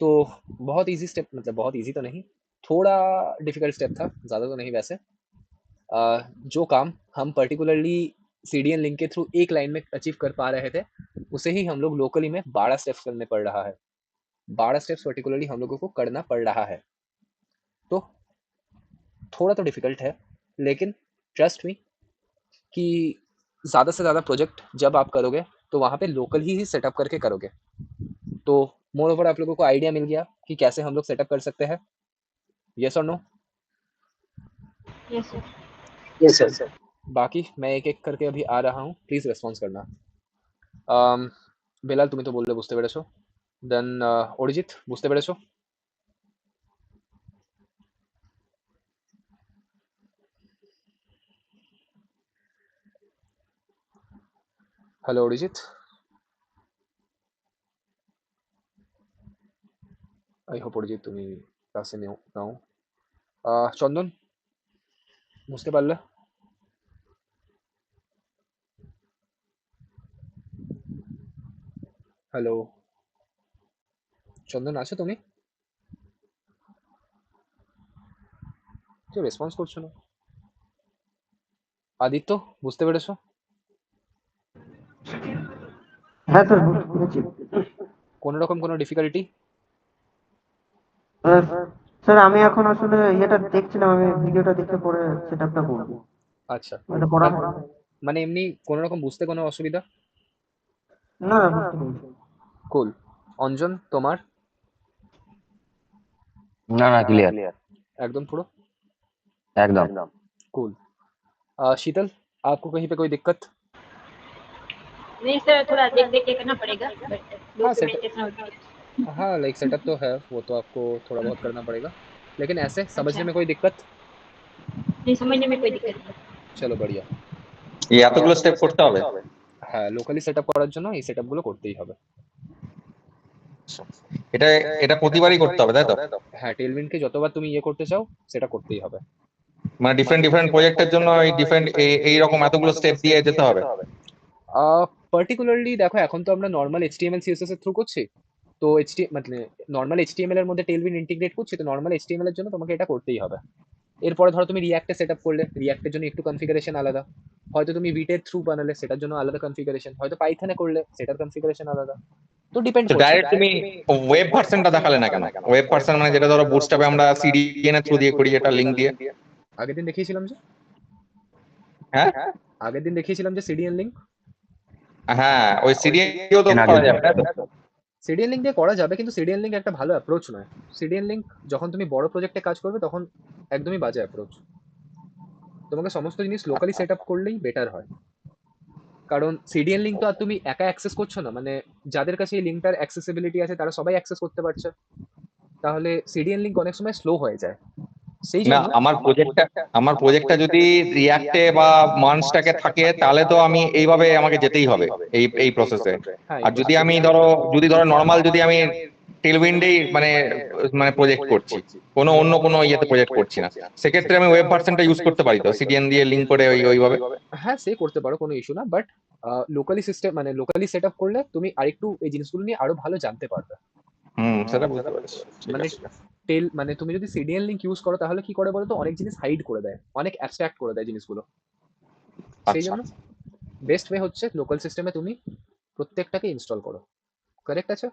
तो बहुत ईज़ी स्टेप, मतलब बहुत ईज़ी तो नहीं, थोड़ा डिफ़िकल्ट स्टेप था, ज़्यादा तो नहीं वैसे। जो काम हम पर्टिकुलरली सीडीएन लिंक के थ्रू एक लाइन में अचीव कर पा रहे थे, उसे ही हम लोग लोकली में 12 स्टेप्स करने पड़ रहा है। 12 स्टेप्स पर्टिकुलरली हम लोगों को करना पड़ रहा है। तो थोड़ा तो डिफ़िकल्ट है, लेकिन ट्रस्ट मी कि ज़्यादा से ज़्यादा प्रोजेक्ट जब आप करोगे, तो वहाँ पे लोकल ही सेटअप करके करोगे। तो मोर ओवर आप लोगों को आइडिया मिल गया कि कैसे हम लोग सेटअप कर सकते हैं। येस और no? Yes sir. Yes sir. बाकी मैं एक-एक करके अभी आ रहा हूँ, प्लीज़ रेस्पॉन्स करना। আম বেলাল তুমি তো বললে বুঝতে পেরেছো। দেন অরিজিৎ বুঝতে পেরেছো? Hello Arijit, I hope Arijit তুমি ক্লাসে নাও। চন্দন বুঝতে পারলে? হ্যালো চন্দন, আছো তুমি? কেউ রেসপন্স করছো না। আদিত্য বুঝতে পেরেছো? হ্যাঁ স্যার, বুঝেছি। কোনো রকম কোনো ডিফিকাল্টি? আহ, স্যার আমি এখন আসলে ইয়েটা দেখছিলাম, আমি ভিডিওটা দেখে পরে সেটআপটা করবো। আচ্ছা, এটা করা মানে হয়নি। মানে এমনি কোনো রকম বুঝতে কোনো অসুবিধা? না না, বুঝতে পেরেছি। কুল। অঞ্জন তোমার? না না, ক্লিয়ার একদম পুরো? একদম। कूल। शीतल, आपको कहीं पे कोई दिक्कत? नहीं सर, थोड़ा देख देख के करना पड़ेगा, बट हाँ सेट डॉक्यूमेंटेशन हो गया। हाँ लाइक सेटअप तो है, वो तो आपको थोड़ा बहुत करना पड़ेगा, लेकिन ऐसे समझने अच्छा, में कोई दिक्कत? नहीं समझने में कोई दिक्कत नहीं। চলো बढ़िया। এই এতগুলো স্টেপ করতে হবে? হ্যাঁ, লোকালি সেটআপ করার জন্য এই সেটআপগুলো করতেই হবে। এটা এটা প্রতিবারই করতে হবে, তাই তো? হ্যাঁ, টেলউইন্ডকে যতবার তুমি ইয়ে করতে চাও সেটা করতেই হবে। মানে ডিফারেন্ট ডিফারেন্ট প্রজেক্টের জন্য এই ডিফারেন্ট এই রকম এতগুলো স্টেপ দিয়ে যেতে হবে? পার্টিকুলারলি দেখো, এখন তো আমরা নর্মাল এইচটিএমএল সিএসএস এর থ্রু করছি, তো মানে নর্মাল এইচটিএমএল এর মধ্যে টেলউইন্ড ইন্টিগ্রেট করছি, তো নর্মাল এইচটিএমএল এর জন্য তোমাকে এটা করতেই হবে। এরপরে ধরো তুমি রিয়াক্টে সেটআপ করলে, রিয়াক্টের জন্য একটু কনফিগারেশন আলাদা, হয়তো তুমি ভিটের থ্রু বানালে সেটার জন্য আলাদা কনফিগারেশন, হয়তো পাইথনে করলে সেটার কনফিগারেশন আলাদা। তো ডিপেন্ড তো করছে। ডাইরেক্ট তুমি ওয়েব ভার্সনটা দেখালে না কেন? ওয়েব ভার্সন মানে যেটা ধরো বুটস্ট্র্যাপে আমরা সিডিএন এর থ্রু দিয়ে করি, এটা লিংক দিয়ে। আগের দিন দেখিয়েছিলাম যে হ্যাঁ আগের দিন দেখিয়েছিলাম যে সিডিএন লিঙ্ক। হ্যাঁ, ওই সিডিএন দিয়েও তো এর করা আগের যাবে, তাই তো? সিডিএন লিঙ্ক দিয়ে করা যাবে, কিন্তু সিডিএন লিঙ্ক একটা ভালো অ্যাপ্রোচ নয়। সিডিএন লিঙ্ক যখন তুমি বড় প্রজেক্টে কাজ করবে তখন একদমই বাজে অ্যাপ্রোচ। তোমাকে সমস্ত জিনিস লোকালি সেট আপ করলেই বেটার হয়, কারণ সিডিএন লিঙ্ক তো আর তুমি একা অ্যাক্সেস করছো না, মানে যাদের কাছে এই লিঙ্কটার অ্যাক্সেসিবিলিটি আছে তারা সবাই অ্যাক্সেস করতে পারছে, তাহলে সিডিএন লিঙ্ক অনেক সময় স্লো হয়ে যায়। সেই না, জন্য আমার প্রজেক্টটা যদি রিয়াক্টে বা মার্নস্ট্যাকে থাকে তাহলে তো আমি এইভাবে আমাকে যেতেই হবে এই প্রসেসে। হ্যাঁ, আর যদি আমি ধরো নর্মাল যদি আমি টেলউইন্ডেই মানে মানে প্রজেক্ট করছি, অন্য কোনো ইয়েতে প্রজেক্ট করছি না, সেক্ষেত্রে আমি ওয়েব ভার্সনটা ইউজ করতে পারি তো, সিডিএন দিয়ে লিংক করে ওইভাবে? হ্যাঁ সে করতে পারো, কোনো ইস্যু না, বাট লোকালি সিস্টেম মানে লোকালি সেট আপ করলে তুমি আরেকটু এই জিনিসগুলো নিয়ে আরো ভালো জানতে পারবে। সেটা বুঝতে পারছি, ঠিক মানে আছে। মানে তুমি যদি সিডিএন লিঙ্ক ইউজ করো তাহলে কি করে বলো তো, অনেক জিনিস হাইড করে দেয়, অনেক অ্যাবস্ট্রাক্ট করে দেয় জিনিসগুলো। সেই আচ্ছা, জন্য বেস্ট ওয়ে হচ্ছে লোকাল সিস্টেমে তুমি प्रत्येकটাকে इंस्टॉल करो। करेक्ट अच्छा?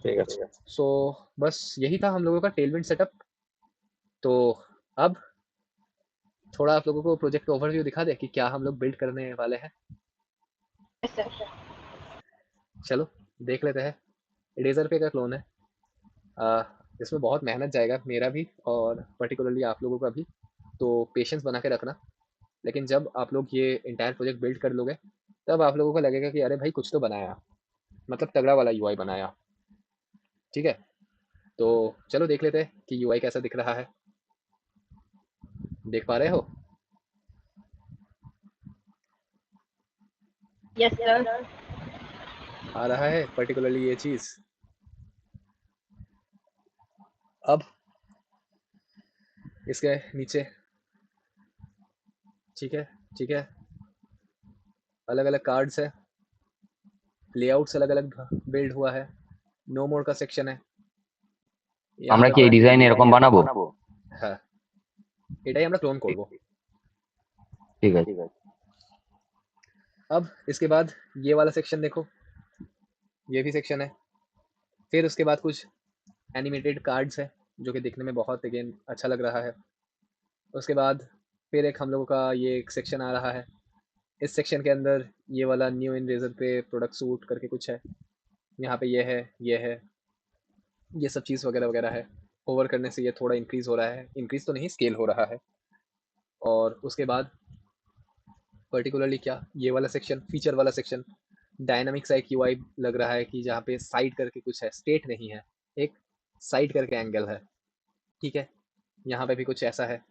ঠিক আছে। सो बस यही था हम लोगों का टेलविंड सेटअप। तो अब थोड़ा आप लोगों को प्रोजेक्ट ओवरव्यू दिखा दे कि क्या हम लोग बिल्ड करने वाले हैं। Yes sir. चलो देख लेते हैं। इरेजर पे का क्लोन है। इसमें बहुत मेहनत जाएगा, मेरा भी और पर्टिकुलरली आप लोगों का भी, तो पेशेंस बना के रखना। लेकिन जब आप लोग ये इंटायर प्रोजेक्ट बिल्ड कर लोगे तब आप लोगों को लगेगा कि अरे भाई कुछ तो बनाया, मतलब तगड़ा वाला यूआई बनाया। ठीक है, तो चलो देख लेते हैं कि यूआई कैसा दिख रहा है। देख पा रहे हो? Yes sir. आ रहा है पर्टिकुलरली ये चीज। अब इसके नीचे, ठीक है ठीक है, अलग अलग कार्ड्स है, लेआउट्स अलग अलग बिल्ड हुआ है, नो मोर का सेक्शन है यहाँ আমরা पे কি এই ডিজাইন এরকম বানাবো? হ্যাঁ, এটাই আমরা ক্লোন করব। ঠিক আছে। अब इसके बाद ये वाला सेक्शन देखो, ये भी सेक्शन है। फिर उसके बाद कुछ एनिमेटेड कार्ड्स है जो कि दिखने में बहुत अगेन अच्छा लग रहा है। उसके बाद फिर एक हम लोगों का ये एक सेक्शन आ रहा है। इस सेक्शन के अंदर ये वाला न्यू इन रेजर पे प्रोडक्ट सूट करके कुछ है, यहाँ पे ये है, ये है, ये सब चीज़ वगैरह वगैरह है। ओवर करने से ये थोड़ा इंक्रीज़ हो रहा है, इंक्रीज़ तो नहीं स्केल हो रहा है। और उसके बाद पर्टिकुलरली क्या, ये वाला सेक्शन, फीचर वाला सेक्शन, डायनामिक सा एक यूआई लग रहा है कि जहाँ पे साइड करके कुछ है, स्टेट नहीं है, एक साइड करके एंगल है। ठीक है, यहाँ पे भी कुछ ऐसा है,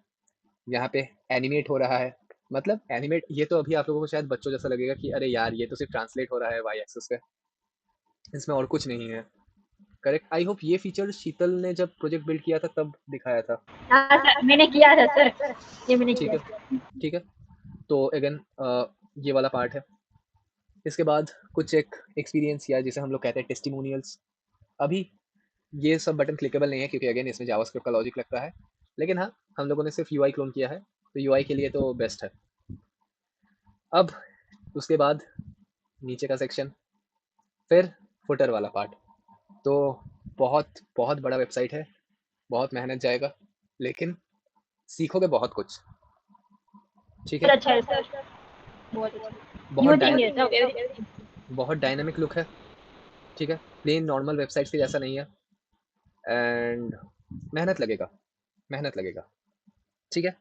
यहाँ पे एनिमेट हो रहा है। मतलब एनिमेट, ये तो अभी आप लोगों को शायद बच्चों जैसा लगेगा कि अरे यार ये तो सिर्फ ट्रांसलेट हो रहा है वाई एक्सिस पे, इसमें और कुछ नहीं है। करेक्ट, आई होप ये फीचर शीतल ने जब प्रोजेक्ट बिल्ड किया था तब दिखाया था। हाँ सर, मैंने किया था सर, ये मैंने ठीक किया है ठीक है, तो अगेन ये वाला पार्ट है। इसके बाद कुछ एक एक्सपीरियंस या जिसे हम लोग कहते हैं टेस्टिमोनियल्स। अभी ये सब बटन क्लिकेबल नहीं है क्योंकि अगेन इसमें जावास्क्रिप्ट का लॉजिक लगता है, लेकिन हाँ हम लोगों ने सिर्फ यूआई क्लोन किया है तो यूआई के लिए तो बेस्ट है। अब उसके बाद नीचे का सेक्शन, फिर फुटर वाला पार्ट। तो बहुत बहुत बड़ा वेबसाइट है, बहुत मेहनत जाएगा, लेकिन सीखोगे बहुत कुछ। ठीक सर। है, अच्छा है सर, बहुत अच्छा। बहुत न्यू थिंग है सब, एवरीथिंग। बहुत डायनामिक लुक है। ठीक है, प्लेन नॉर्मल वेबसाइट्स के जैसा नहीं है, एंड मेहनत लगेगा, मेहनत लगेगा। ठीक है,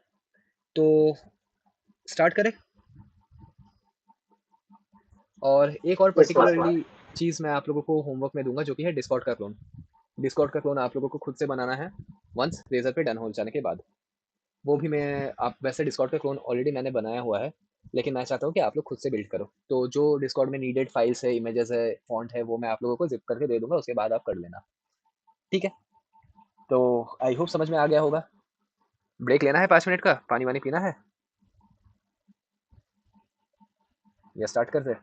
तो स्टार्ट करें। और एक और पर्टिकुलरली चीज़ मैं आप लोगों को होमवर्क में दूंगा जो कि है डिस्कॉर्ड का क्लोन। डिस्कॉर्ड का क्लोन आप लोगों को खुद से बनाना है वंस रेजर पे डन हो जाने के बाद। वो भी मैं, आप वैसे डिस्कॉर्ड का क्लोन ऑलरेडी मैंने बनाया हुआ है, लेकिन मैं चाहता हूँ कि आप लोग खुद से बिल्ड करो। तो जो डिस्कॉर्ड में नीडेड फाइल्स है, इमेजेस है, फॉन्ट है, वो मैं आप लोगों को जिप करके दे दूंगा, उसके बाद आप कर लेना। ठीक है, तो आई होप समझ में आ गया होगा। ब्रेक लेना है 5 मिनट का, पानी वानी पीना है या स्टार्ट करते हैं?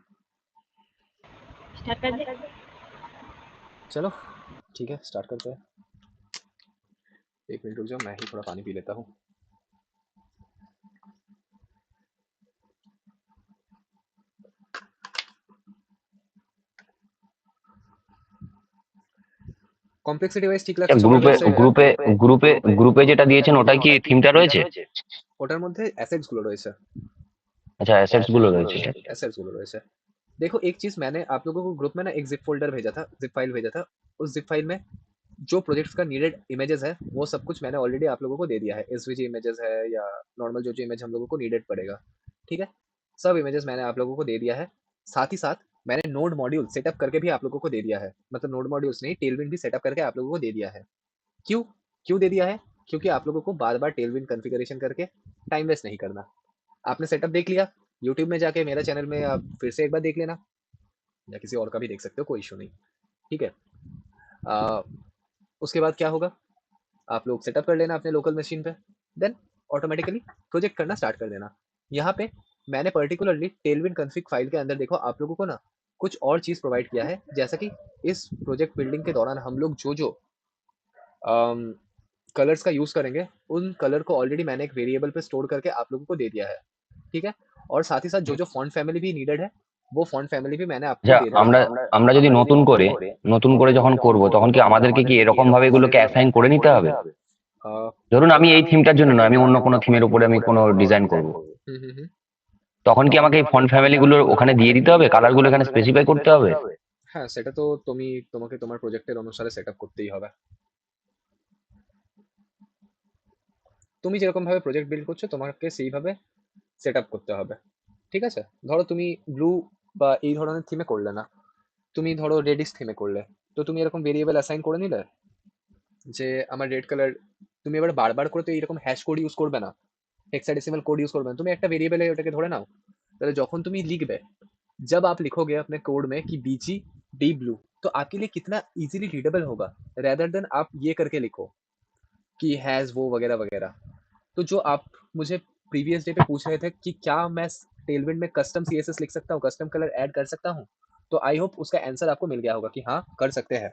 स्टार्ट कर दे। चलो ठीक है, स्टार्ट करते हैं। 1 मिनट रुक जाओ, मैं ही थोड़ा पानी पी लेता हूँ। কমপ্লেক্সিটি ওয়াইজ ঠিক লাগছে গ্রুপে সবার কাছে? গ্রুপে গ্রুপে গ্রুপে যেটা দিয়েছেন ওটা কি থিমটা রয়েছে? ওটার মধ্যে অ্যাসেটস গুলো রয়েছে। আচ্ছা, অ্যাসেটস গুলো রয়েছে। एसेट्स गुलो रहे। देखो एक चीज, मैंने आप लोगों को ग्रुप में ना एक जिप फोल्डर भेजा था, जिप फाइल भेजा था। उस जिप फाइल में जो प्रोजेक्ट्स का नीडेड इमेजेस है वो सब कुछ मैंने ऑलरेडी आप लोगों को दे दिया है। एसवीजी इमेजेस है या नॉर्मल जो जो इमेज हम लोगों को नीडेड पड़ेगा, ठीक है, सब इमेजेस मैंने आप लोगों को दे दिया है। साथ ही साथ मैंने नोड मॉड्यूल सेटअप करके भी आप लोगों को दे दिया है, मतलब नोड मॉड्यूल्स नहीं, टेलविंड भी सेटअप करके आप लोगों को दे दिया है। क्यों क्यों दे दिया है? क्योंकि आप लोगों को बार बार टेलविंड कॉन्फ़िगरेशन करके टाइम वेस्ट नहीं करना। आपने सेटअप देख लिया, यूट्यूब में जाके मेरा चैनल में आप फिर से एक बार देख लेना, या किसी और का भी देख सकते हो, कोई इशू नहीं। ठीक है, आ, उसके बाद क्या होगा, आप लोग सेटअप कर लेना अपने लोकल मशीन पे, देन ऑटोमेटिकली प्रोजेक्ट करना स्टार्ट कर देना। यहाँ पे मैंने पर्टिकुलरली टेलविंड कॉन्फ़िग फाइल के अंदर देखो आप लोगों को ना कुछ और चीज़ प्रोवाइड किया है, जैसा कि इस प्रोजेक्ट बिल्डिंग के दौरान हम लोग जो जो कलर्स का यूज़ करेंगे उन कलर को ऑलरेडी मैंने एक वेरिएबल पे स्टोर करके आप लोगों को दे दिया है। ठीक है, और साथ ही साथ जो जो फॉन्ट फैमिली भी नीडेड है वो फॉन्ट फैमिली भी मैंने आपको আচ্ছা, दे दिया আমরা है। আমরা যদি নতুন করে যখন করব তখন কি আমাদেরকে কি এরকম ভাবে এগুলোকে অ্যাসাইন করে নিতে হবে? আহ, ধরুন আমি এই থিমটার জন্য নয়, আমি অন্য কোনো থিমের উপরে আমি কোনো ডিজাইন করব। হুম হুম হুম তখন কি আমাকে এই ফন্ট ফ্যামিলি গুলো ওখানে দিয়ে দিতে হবে, কালার গুলো এখানে স্পেসিফাই করতে হবে? হ্যাঁ, সেটা তো তোমাকে তোমার প্রজেক্টের অনুসারে সেটআপ করতেই হবে। তুমি যেরকম ভাবে প্রজেক্ট বিল্ড করছো তোমাকে সেইভাবে সেটআপ করতে হবে, ঠিক আছে? ধরো তুমি ব্লু বা এই ধরনের থিমে করলে না, তুমি ধরো রেডিশ থিমে করলে, তো তুমি এরকম ভেরিয়েবল অ্যাসাইন করে নিলে যে আমার রেড কালার। তুমি এবার বারবার করে তো এইরকম হ্যাশ কোড ইউজ করবে না, হেক্সাডেসিমাল কোড ইউজ করবে না, তুমি একটা ভেরিয়েবলে ওটাকে ধরে নাও। তাহলে যখন তুমি लिखবে, जब आप लिखोगे अपने कोड में कि बीजी डी ब्लू, तो आपके लिए कितना इजीली रीडेबल होगा, रेदर देन आप ये करके लिखो कि हैज वो वगैरह वगैरह। तो जो आप मुझे प्रीवियस डे पे पूछ रहे थे कि क्या मैं टेलविंड में कस्टम सीएसएस लिख सकता हूँ, कस्टम कलर ऐड कर सकता हूँ, तो आई होप उसका आंसर आपको मिल गया होगा कि हाँ कर सकते हैं।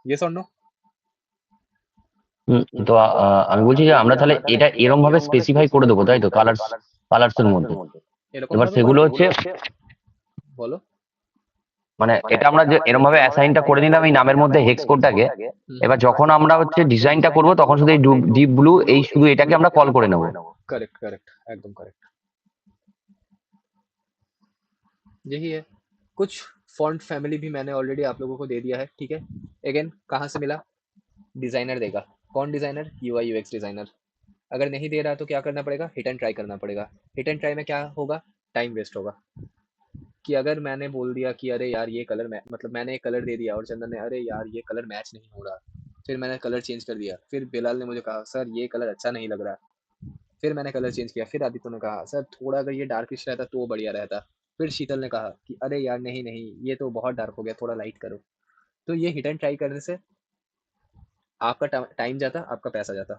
ये और नो? তো আমি বলছি যে আমরা তাহলে এটা এরকম ভাবে স্পেসিফাই করে দেবো, তাই তো? কালার্স এর মধ্যে এরকম এবার ভাবে সেগুলো মানে হচ্ছে, বলো। মানে এটা আমরা যে এরকম ভাবে অ্যাসাইনটা করে নিলাম এই নামের মধ্যে হেক্স কোডটাকে, এবার যখন আমরা হচ্ছে ডিজাইনটা করব তখন শুধু এই ডিপ ব্লু এই শুধু এটাকে আমরা কল করে নেব। करेक्ट करेक्ट, एकदम करेक्ट, यही है। कुछ फॉन्ट फैमिली भी मैंने ऑलरेडी आप लोगों को दे दिया है, ठीक है? अगेन कहाँ से मिला? डिजाइनर देगा। कौन डिजाइनर? UI UX designer. अगर नहीं दे रहा तो क्या करना पड़ेगा? हिट एंड ट्राई करना पड़ेगा। हिट एंड ट्राई में क्या होगा? टाइम वेस्ट होगा। कि अगर मैंने बोल दिया कि अरे यार ये कलर मतलब मैंने एक कलर दे दिया और चंदन ने अरे यार ये कलर मैच नहीं हो रहा, फिर मैंने कलर चेंज कर दिया, फिर बिलाल ने मुझे कहा सर ये कलर अच्छा नहीं लग रहा, फिर मैंने कलर चेंज किया, फिर आदित्य ने कहा सर थोड़ा अगर ये डार्किश रहता तो बढ़िया रहता, फिर शीतल ने कहा कि अरे यार नहीं नहीं ये तो बहुत डार्क हो गया, थोड़ा लाइट करो। तो ये हिट एंड ट्राई करने से आपका टाइम जाता, आपका पैसा जाता,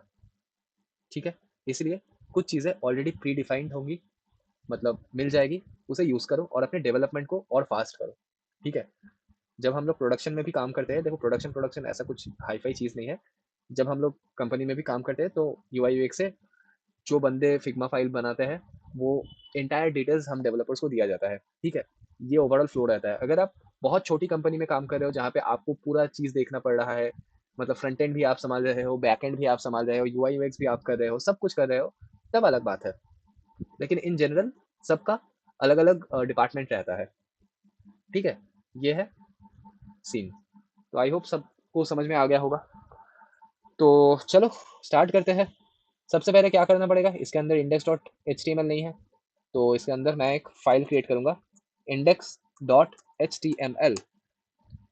ठीक है? इसलिए कुछ चीज़ें ऑलरेडी प्री डिफाइंड होंगी, मतलब मिल जाएगी, उसे यूज़ करो और अपने डेवलपमेंट को और फास्ट करो, ठीक है? जब हम लोग प्रोडक्शन में भी काम करते हैं, देखो प्रोडक्शन प्रोडक्शन ऐसा कुछ हाई फाई चीज़ नहीं है। जब हम लोग कंपनी में भी काम करते हैं तो यूआई यूएक्स से जो बंदे फिग्मा फाइल बनाते हैं वो इंटायर डिटेल्स हम डेवलपर्स को दिया जाता है, ठीक है? ये ओवरऑल फ्लो रहता है। अगर आप बहुत छोटी कंपनी में काम कर रहे हो जहाँ पे आपको पूरा चीज़ देखना पड़ रहा है, मतलब फ्रंट एंड भी आप संभाल रहे हो, बैक एंड भी आप संभाल रहे हो, यूआई यूएक्स भी आप कर रहे हो, सब कुछ कर रहे हो, तब अलग बात है। लेकिन इन जनरल सबका अलग अलग डिपार्टमेंट रहता है, ठीक है? ये है सीन। तो आई होप सबको समझ में आ गया होगा। तो चलो स्टार्ट करते हैं। सबसे पहले क्या करना पड़ेगा, इसके अंदर इंडेक्स डॉट एच नहीं है, तो इसके अंदर मैं एक फाइल क्रिएट करूँगा इंडेक्स डॉट HTML,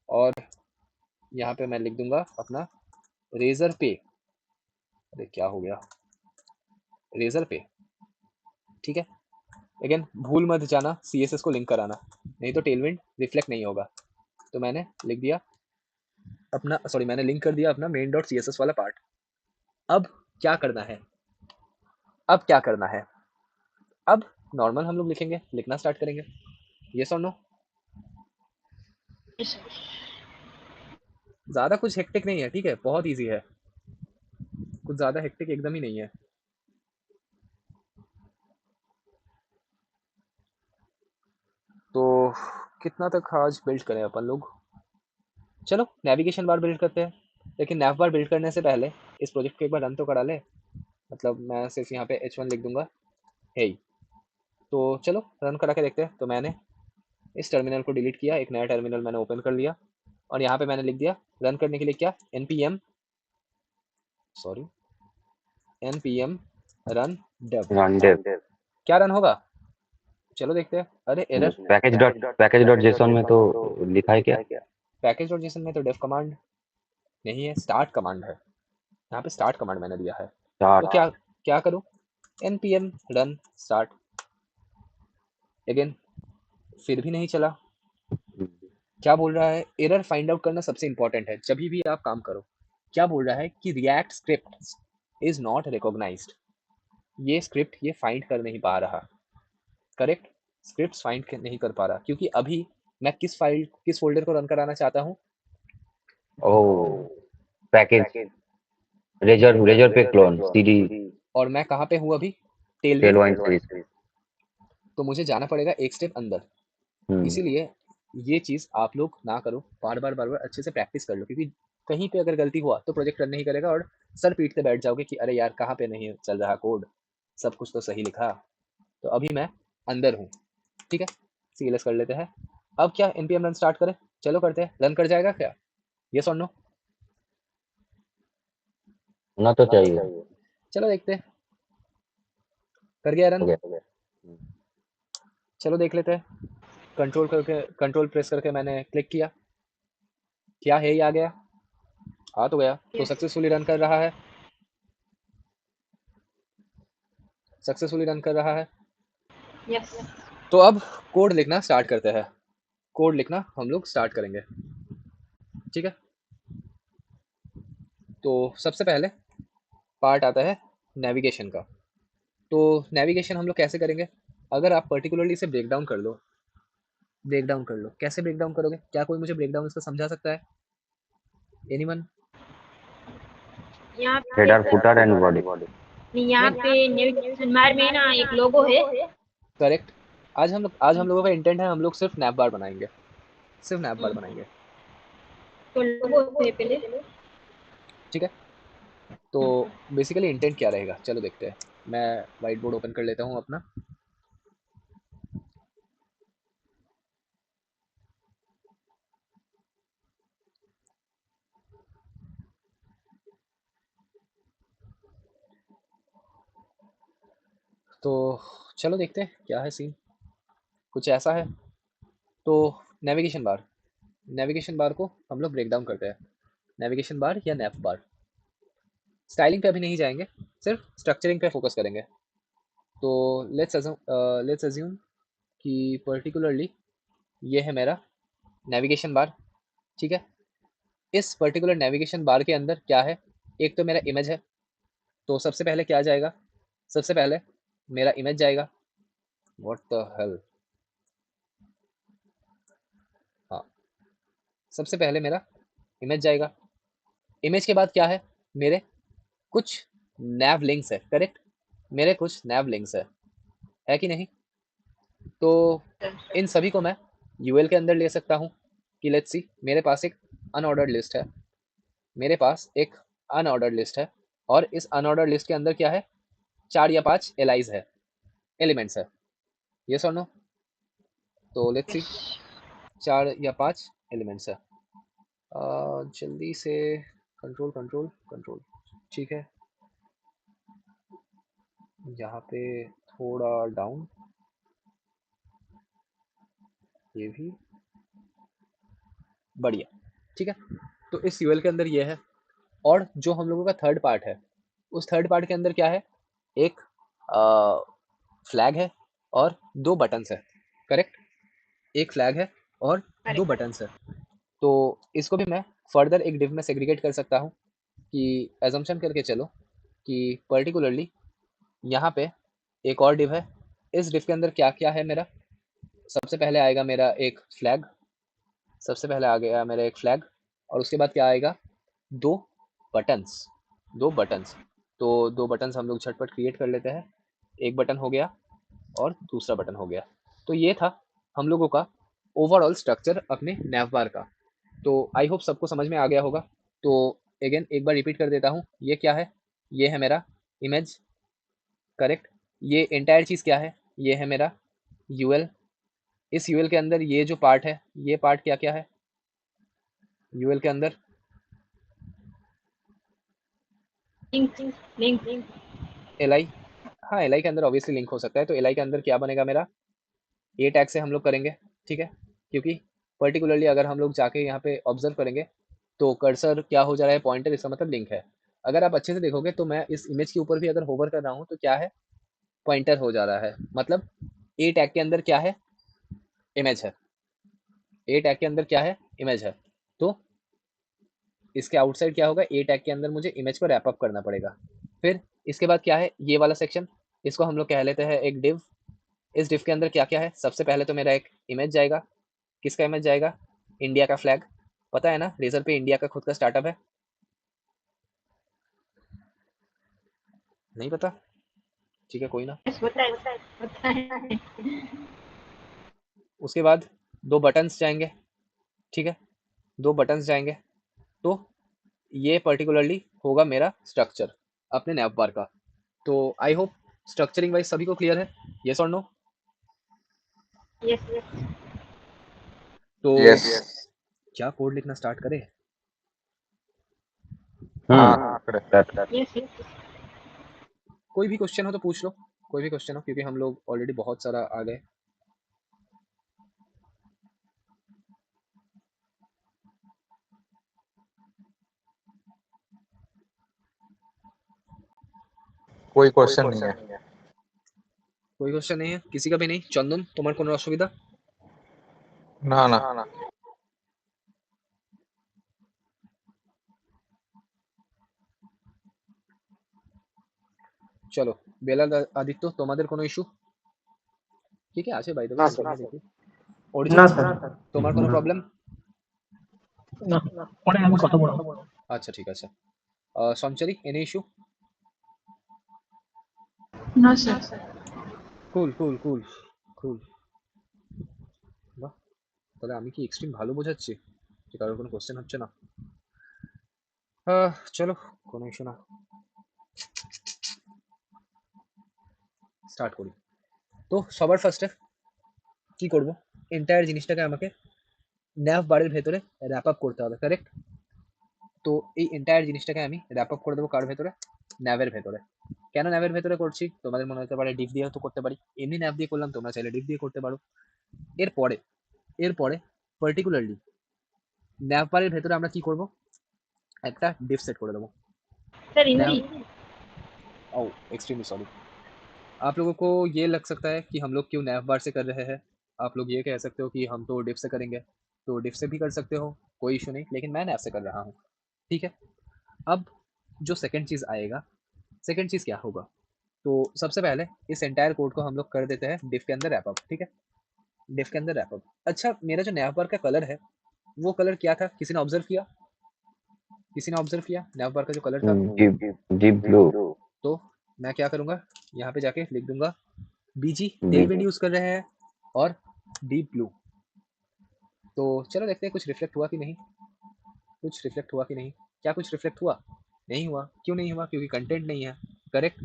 और यहाँ पे मैं लिख दूंगा अपना रेजर पे। अरे क्या हो गया, रेजर पे, ठीक है? अगेन भूल मत जाना CSS को लिंक कराना, नहीं तो टेलविंड रिफ्लेक्ट नहीं होगा। तो मैंने लिख दिया अपना, सॉरी मैंने लिंक कर दिया अपना मेन डॉट CSS वाला पार्ट। अब क्या करना है? अब क्या करना है? अब नॉर्मल हम लोग लिखेंगे, लिखना स्टार्ट करेंगे। यस और नो? ज़्यादा कुछ हेक्टिक नहीं है, ठीक है? बहुत इजी है, कुछ ज़्यादा हेक्टिक एकदम ही नहीं है। तो कितना तक आज बिल्ड करें अपन लोग? चलो नेविगेशन बार बिल्ड करते हैं, लेकिन नैव बार बिल्ड करने से पहले इस प्रोजेक्ट को एक बार रन तो करा ले। मतलब मैं सिर्फ यहाँ पे H1 लिख दूंगा, हे। तो चलो रन करा के देखते हैं। तो मैंने इस टर्मिनल को डिलीट किया, एक नया टर्मिनल मैंने ओपन कर लिया, और यहाँ पे मैंने लिख दिया रन करने के लिए क्या, npm रन डेव। क्या रन होगा? चलो देखते हैं। अरे एरर, पैकेज डॉट जेसन में तो लिखा है क्या? पैकेज डॉट जेसन में तो डेव कमांड नहीं है, स्टार्ट कमांड है। यहाँ पे स्टार्ट कमांड मैंने दिया है। तो क्या करूँ? npm run start. अगेन फिर भी नहीं चला। क्या बोल रहा है? एरर फाइंड आउट करना सबसे इंपॉर्टेंट है जब भी आप काम करो। क्या बोल रहा है कि react script is not recognised. ये स्क्रिप्ट ये फाइंड कर नहीं पा रहा, करेक्ट? स्क्रिप्ट फाइंड नहीं कर पा रहा क्योंकि अभी मैं किस फोल्डर को रन कराना चाहता हूँ? पैकेज रेजर पे क्लोन सीडी, और मैं कहाँ पे हूँ अभी? टेलवाइन सीरीज। तो मुझे जाना पड़ेगा एक स्टेप अंदर। इसीलिए ये चीज़ आप लोग ना करो, बार बार अच्छे से प्रैक्टिस कर लो, क्योंकि कहीं पे अगर गलती हुआ तो प्रोजेक्ट रन नहीं करेगा और सर पीटते बैठ जाओगे कि अरे यार कहाँ पे नहीं चल रहा कोड, सब कुछ तो सही लिखा। तो अभी मैं अंदर हूँ, ठीक है। सीएलएस कर लेते हैं। अब क्या npm रन स्टार्ट करें? चलो करते हैं। रन कर जाएगा क्या? यस और नो? होना तो चाहिए। चलो देखते हैं। कर गया रन? हो गया। चलो देख लेते हैं। कंट्रोल प्रेस करके मैंने क्लिक किया। क्या है, ये आ गया, आ तो गया। तो Yes. सक्सेसफुली रन कर रहा है, सक्सेसफुली रन कर रहा है। Yes. तो अब कोड लिखना स्टार्ट करते हैं। कोड लिखना हम लोग स्टार्ट करेंगे, ठीक है। तो सबसे पहले पार्ट आता है नेविगेशन का। तो नेविगेशन हम लोग कैसे करेंगे? अगर आप पर्टिकुलरली इसे ब्रेक डाउन कर लो, कैसे ब्रेक डाउन करोगे? क्या कोई मुझे ब्रेक डाउन इसका समझा सकता है? एनीवन? यहाँ पे हेडर फुटर एंड बॉडी। यहाँ पे नेविगेशन बार में ना एक लोगो है। करेक्ट। आज हम लोगों का इंटेंट है, हम लोग सिर्फ नैप बार बनाएंगे, सिर्फ नैप बार बनाएंगे, तो लोगो है पहले। ठीक है। तो बेसिकली इंटेंट क्या रहेगा, चलो देखते हैं। मैं वाइट बोर्ड ओपन कर लेता हूँ अपना। तो चलो देखते हैं क्या है सीन। कुछ ऐसा है। तो नेविगेशन बार को हम लोग ब्रेक डाउन करते हैं। नेविगेशन बार या नैप बार। स्टाइलिंग पे अभी नहीं जाएंगे, सिर्फ स्ट्रक्चरिंग पे फोकस करेंगे। तो लेट्स अज्यूम कि पर्टिकुलरली ये है मेरा नेविगेशन बार, ठीक है। इस पर्टिकुलर नेविगेशन बार के अंदर क्या है? एक तो मेरा इमेज है। तो सबसे पहले क्या जाएगा? सबसे पहले मेरा इमेज जाएगा। व्हाट द हेल, हाँ, सबसे पहले मेरा इमेज जाएगा। इमेज के बाद क्या है? मेरे कुछ नैव लिंक्स है, करेक्ट। मेरे कुछ नैव लिंक्स है कि नहीं? तो इन सभी को मैं यूएल के अंदर ले सकता हूँ कि लेट्स सी, मेरे पास एक अनऑर्डर्ड लिस्ट है, मेरे पास एक अनऑर्डर्ड लिस्ट है। और इस अनऑर्डर्ड लिस्ट के अंदर क्या है? 4 या 5 एलाइज है, एलिमेंट्स है। यस और नो? तो लेट्स सी, 4 या 5 एलिमेंट्स है। जल्दी से कंट्रोल कंट्रोल कंट्रोल, ठीक है। यहाँ पे थोड़ा डाउन, ये भी बढ़िया, ठीक है। तो इस यूएल के अंदर ये है। और जो हम लोगों का थर्ड पार्ट है, उस थर्ड पार्ट के अंदर क्या है? एक फ्लैग है और 2 बटन्स है, करेक्ट। एक फ्लैग है और 2 बटन्स है। तो इसको भी मैं फर्दर एक डिव में सेग्रीगेट कर सकता हूँ कि एजम्पशन करके चलो कि पर्टिकुलरली यहाँ पे एक और डिव है। इस डिव के अंदर क्या क्या है मेरा? सबसे पहले आएगा मेरा एक फ्लैग, सबसे पहले आ गया मेरा एक फ्लैग। और उसके बाद क्या आएगा? 2 बटन्स, 2 बटन्स। तो 2 बटन्स हम लोग झटपट क्रिएट कर लेते हैं। एक बटन हो गया और दूसरा बटन हो गया। तो ये था हम लोगों का ओवरऑल स्ट्रक्चर अपने नैव बार का। तो आई होप सबको समझ में आ गया होगा। तो अगेन एक बार रिपीट कर देता हूँ। ये क्या है? ये है मेरा इमेज, करेक्ट। ये एंटायर चीज़ क्या है? ये है मेरा यूएल। इस यूएल के अंदर ये जो पार्ट है, ये पार्ट क्या क्या है यूएल के अंदर? Link L. हाँ, एल के अंदर ऑब्वियसली लिंक हो सकता है। तो एल के अंदर क्या बनेगा मेरा? ए टैग से हम लोग करेंगे, ठीक है। क्योंकि पर्टिकुलरली अगर हम लोग जाके यहाँ पे ऑब्जर्व करेंगे तो कर्सर क्या हो जा रहा है? पॉइंटर, इसका मतलब लिंक है। अगर आप अच्छे से देखोगे तो मैं इस इमेज के ऊपर भी अगर होवर कर रहा हूँ तो क्या है? पॉइंटर हो जा रहा है। मतलब ए टैग के अंदर क्या है? इमेज है। ए टैग के अंदर क्या है? इमेज है। तो इसके आउटसाइड क्या होगा? ए टैग के अंदर मुझे इमेज को रैप अप करना पड़ेगा। फिर इसके बाद क्या है? ये वाला सेक्शन, इसको हम लोग कह लेते हैं एक डिव। इस डिव के अंदर क्या क्या है? सबसे पहले तो मेरा एक इमेज जाएगा। किसका इमेज जाएगा? इंडिया का फ्लैग। पता है ना, रेजर पे इंडिया का खुद का स्टार्टअप है। नहीं पता? ठीक है, कोई ना। होता है। उसके बाद 2 बटन्स जाएंगे, ठीक है। 2 बटन्स जाएंगे। तो ये पर्टिकुलरली होगा मेरा स्ट्रक्चर अपने नैव बार का। तो आई होप स्ट्रक्चरिंग वाइज सभी को क्लियर है। यस और नो? यस तो यस क्या कोड लिखना स्टार्ट करें? हाँ correct. यस यस कोई भी क्वेश्चन हो तो पूछ लो, कोई भी क्वेश्चन हो, क्योंकि हम लोग ऑलरेडी बहुत सारा आ गए। कोई क्वेश्चन नहीं है। कोई क्वेश्चन नहीं है किसी का भी नहीं? चंदन তোমার কোনো অসুবিধা? না না চলো বেলাল আদিত্য তোমাদের কোনো ইস্যু? ঠিক আছে বাই দ্য না ওয়ে স্যার। দেখি। অরিজিৎ না স্যার। তোমার কোনো প্রবলেম? না পরে আমি কথা বলবো। আচ্ছা ঠিক আছে। সঞ্চারী এনি ইস্যু? नो सर কুল কুল কুল কুল। বাহ, তাহলে আমি কি এক্সট্রিম ভালো বোঝাচ্ছি যে কারোর কোনো কোশ্চেন হচ্ছে না? চলো কোনো ইস্যু না, স্টার্ট করি। তো সবার ফার্স্টে কি করব, এন্টায়ার জিনিসটাকে আমাকে ন্যাভ বারের ভেতরে র্যাপ আপ করতে হবে, কারেক্ট? তো এই এন্টায়ার জিনিসটাকে আমি র্যাপ আপ করে দেবো কার ভেতরে? ন্যাভের ভেতরে। কেন ন্যাভের ভেতরে করছি? তোমাদের মনে হতে পারে ডিপ দিয়েও তো করতে পারি, এমনি ন্যাভ দিয়ে করলাম, তোমরা চাইলে ডিপ দিয়ে করতে পারো। এরপরে এরপরে পার্টিকুলারলি ন্যাভ বারের ভেতরে আমরা কি করব, একটা ডিপ সেট করে দেবো। सर हिंदी ओह एक्सट्रीमली सॉरी। आप लोगों को ये लग सकता है कि हम लोग क्यों नैव बार से कर रहे हैं, आप लोग ये कह सकते हो कि हम तो डिफ से करेंगे, तो डिफ से भी कर सकते हो, कोई इशू नहीं, लेकिन मैं नैव से कर रहा हूँ, ठीक है। अब जो सेकंड चीज़ आएगा, सेकंड चीज़ क्या होगा, तो सबसे पहले इस एंटायर कोड को हम लोग कर देते हैं डिफ के अंदर रैप अप, ठीक है। डिफ के अंदर रैप अप। अच्छा, मेरा जो नैव बार का कलर है वो कलर क्या था, किसी ने ऑब्जर्व किया? किसी ने ऑब्जर्व किया नैव बार का जो कलर था? Deep blue. तो मैं क्या करूँगा, यहाँ पे जाके लिख दूंगा बीजी टेलविंड यूज कर रहे हैं और डीप ब्लू। तो चलो देखते हैं कुछ रिफ्लेक्ट हुआ कि नहीं, कुछ रिफ्लेक्ट हुआ कि नहीं। क्या कुछ रिफ्लेक्ट हुआ? नहीं हुआ। क्यों नहीं हुआ? क्योंकि कंटेंट नहीं है, करेक्ट,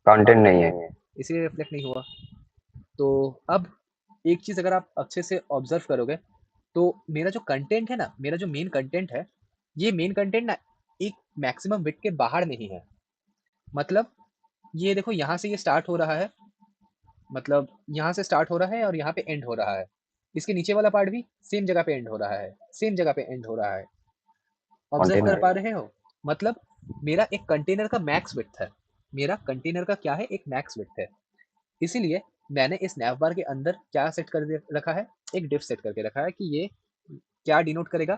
कंटेंट नहीं है। इसीलिए रिफ्लेक्ट नहीं हुआ। तो अब एक चीज़ अगर आप अच्छे से ऑब्जर्व करोगे तो मेरा जो कंटेंट है ना, मेरा जो मेन कंटेंट है, ये मेन कंटेंट ना एक मैक्सिमम विड्थ के बाहर नहीं है। मतलब ये देखो यहाँ से ये स्टार्ट हो रहा है, मतलब यहाँ से स्टार्ट हो रहा है और यहाँ पे एंड हो रहा है। इसके नीचे वाला पार्ट भी सेम जगह पे एंड हो रहा है, सेम जगह पे एंड हो रहा है। ऑब्जर्व कर पा रहे हो? मतलब मेरा एक कंटेनर का मैक्स विड्थ है, मेरा कंटेनर का क्या है, एक मैक्स विड्थ है। इसीलिए मैंने इस नैव बार के अंदर क्या सेट कर रखा है, एक डिफ सेट करके रखा है कि ये क्या डिनोट करेगा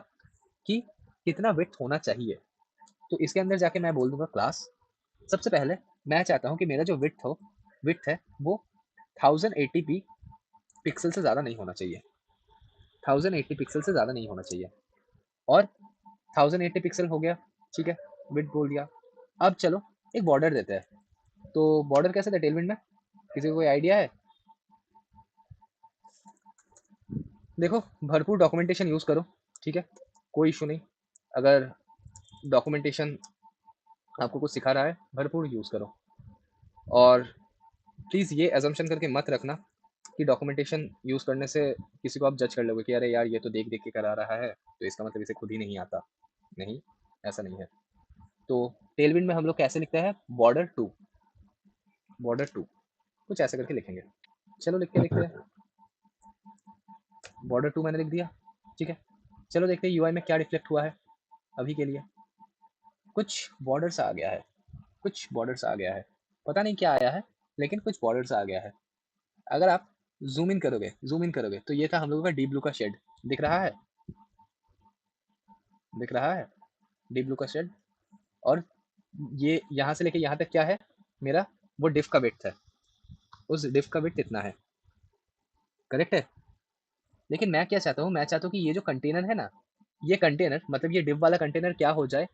कि कितना विड्थ होना चाहिए। तो इसके अंदर जाके मैं बोल दूंगा क्लास, सबसे पहले मैं चाहता हूँ कि मेरा जो विड्थ है वो 1080p पिक्सल से ज़्यादा नहीं होना चाहिए, 1080 पिक्सल से ज़्यादा नहीं होना चाहिए। और 1080 पिक्सल हो गया, ठीक है, विड्थ बोल दिया। अब चलो एक बॉर्डर देते हैं। तो बॉर्डर कैसे था टेलविंड में, किसी को कोई आइडिया है? देखो भरपूर डॉक्यूमेंटेशन यूज़ करो, ठीक है, कोई इशू नहीं। अगर डॉक्यूमेंटेशन आपको कुछ सिखा रहा है, भरपूर यूज़ करो। और प्लीज़ ये एजम्पशन करके मत रखना कि डॉक्यूमेंटेशन यूज़ करने से किसी को आप जज कर लोगे कि अरे यार ये तो देख देख के करा रहा है तो इसका मतलब इसे खुद ही नहीं आता। नहीं, ऐसा नहीं है। तो टेलविंड में हम लोग कैसे लिखते हैं, बॉर्डर टू, बॉर्डर टू कुछ ऐसे करके लिखेंगे। चलो लिख के देखते हैं, बॉर्डर टू मैंने लिख दिया, ठीक है। चलो देखते हैं यूआई में क्या रिफ्लेक्ट हुआ है। अभी के लिए कुछ बॉर्डर्स आ गया है, कुछ बॉर्डर्स आ गया है, पता नहीं क्या आया है लेकिन कुछ बॉर्डर्स आ गया है। अगर आप जूम इन करोगे तो ये था हम लोगों का डीप ब्लू का शेड, दिख रहा है, दिख रहा है डीप ब्लू का शेड। और ये यहाँ से लेके यहाँ तक क्या है मेरा, वो डिफ का विड्थ है, उस डिफ का विड्थ इतना है, करेक्ट है। लेकिन मैं क्या चाहता हूँ, मैं चाहता हूँ कि ये जो कंटेनर है ना, ये कंटेनर मतलब ये डिफ वाला कंटेनर क्या हो जाए,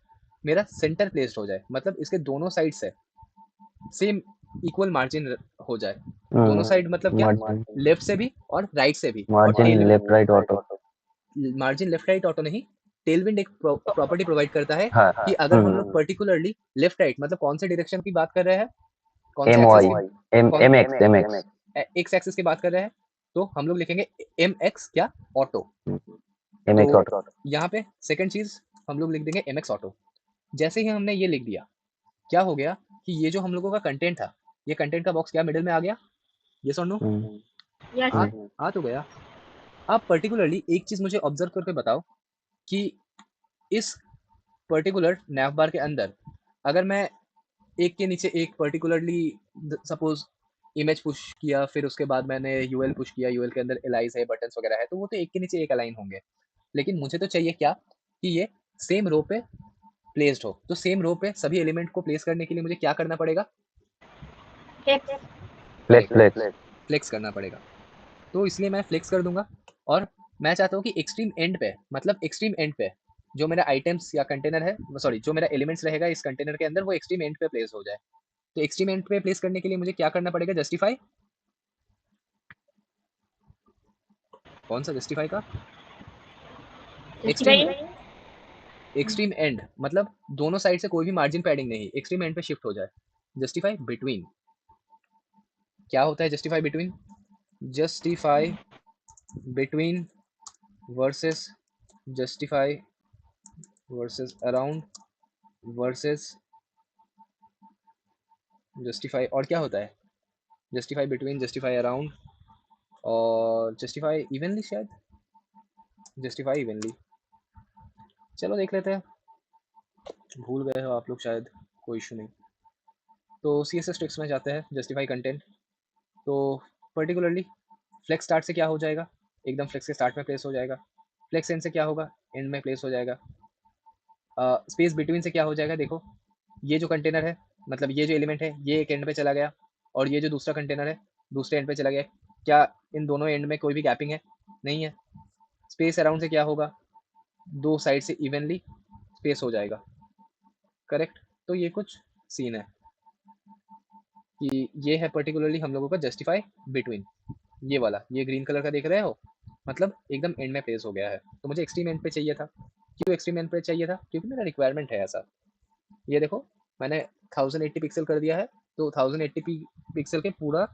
मेरा सेंटर प्लेस्ड हो जाए, मतलब इसके दोनों साइड से सेम इक्वल मार्जिन हो जाए। दोनों साइड मतलब क्या, लेफ्ट से भी और राइट से भी। Margin left right auto. Margin left right auto नहीं, टेलविंड एक प्रॉपर्टी प्रोवाइड करता है हाँ, कि अगर हम लोग पर्टिकुलरली लेफ्ट राइट मतलब कौन से डायरेक्शन की बात कर रहे हैं, कौन से m y axis m m x x axis की बात कर रहे हैं, तो हम लोग लिखेंगे mx क्या ऑटो। MX तो ऑटो। यहाँ पे सेकंड चीज हम लोग लिख देंगे mx ऑटो। जैसे ही हमने ये लिख दिया, क्या हो गया कि ये जो हम लोगों का कंटेंट था, ये कंटेंट का बॉक्स क्या मिडिल में आ गया, ये सुन लो यस आ तो गया। अब पर्टिकुलरली एक चीज मुझे ऑब्जर्व करके बताओ कि इस पर्टिकुलर नैव बार के अंदर अगर मैं एक के नीचे एक पर्टिकुलरली सपोज इमेज पुश किया, फिर उसके बाद मैंने यूएल पुश किया, यूएल के अंदर एलाइज है, बटन्स वगैरह है, तो वो तो एक के नीचे एक अलाइन होंगे। लेकिन मुझे तो चाहिए क्या कि ये सेम रो पे प्लेस्ड हो। तो सेम रो पे सभी एलिमेंट को प्लेस करने के लिए मुझे क्या करना पड़ेगा, फ्लेक्स फ्लेक्स फ्लेक्स। फ्लेक्स करना पड़ेगा। तो इसलिए मैं फ्लेक्स कर दूंगा। और मैं चाहता हूँ कि एक्सट्रीम एंड पे, मतलब एक्सट्रीम एंड पे जो मेरा आइटम्स या कंटेनर है, सॉरी जो मेरा एलिमेंट्स रहेगा इस कंटेनर के अंदर, वो एक्सट्रीम एंड पे प्लेस हो जाए। तो एक्सट्रीम एंड पे प्लेस करने के लिए मुझे क्या करना पड़ेगा, जस्टिफाई। कौन सा जस्टिफाई का, एक्सट्रीम एक्सट्रीम एंड, मतलब दोनों साइड से कोई भी मार्जिन पैडिंग नहीं, एक्सट्रीम एंड पे शिफ्ट हो जाए। जस्टिफाई बिटवीन, क्या होता है justify between, justify between versus justify versus around versus justify, और क्या होता है, जस्टिफाई बिटवीन, जस्टिफाई अराउंड, और जस्टिफाई इवनली, शायद जस्टिफाई इवनली। चलो देख लेते हैं, भूल गए हो आप लोग शायद, कोई इशू नहीं। तो सी एस एस ट्रिक्स में जाते हैं, जस्टिफाई कंटेंट। तो पर्टिकुलरली फ्लेक्स स्टार्ट से क्या हो जाएगा, एकदम फ्लेक्स के स्टार्ट में प्लेस हो जाएगा। फ्लेक्स एंड से क्या होगा, एंड में प्लेस हो जाएगा। स्पेस बिटवीन से क्या हो जाएगा, देखो ये जो कंटेनर है, मतलब ये जो एलिमेंट है, ये एक एंड पे चला गया, और ये जो दूसरा कंटेनर है दूसरे एंड पे चला गया। क्या इन दोनों एंड में कोई भी गैपिंग है, नहीं है। स्पेस अराउंड से क्या होगा, दो साइड से इवनली स्पेस हो जाएगा, करेक्ट। तो ये कुछ सीन है कि ये है पर्टिकुलरली हम लोगों का जस्टिफाई बिटवीन। ये वाला, ये ग्रीन कलर का देख रहे हो, मतलब एकदम एंड में प्लेस हो गया है। तो मुझे एक्सट्रीम एंड पे चाहिए था। क्यों एक्सट्रीम एंड पे चाहिए था, क्योंकि मेरा रिक्वायरमेंट है ऐसा। ये देखो मैंने 1080 पिक्सल कर दिया है, तो 1080 पिक्सल के पूरा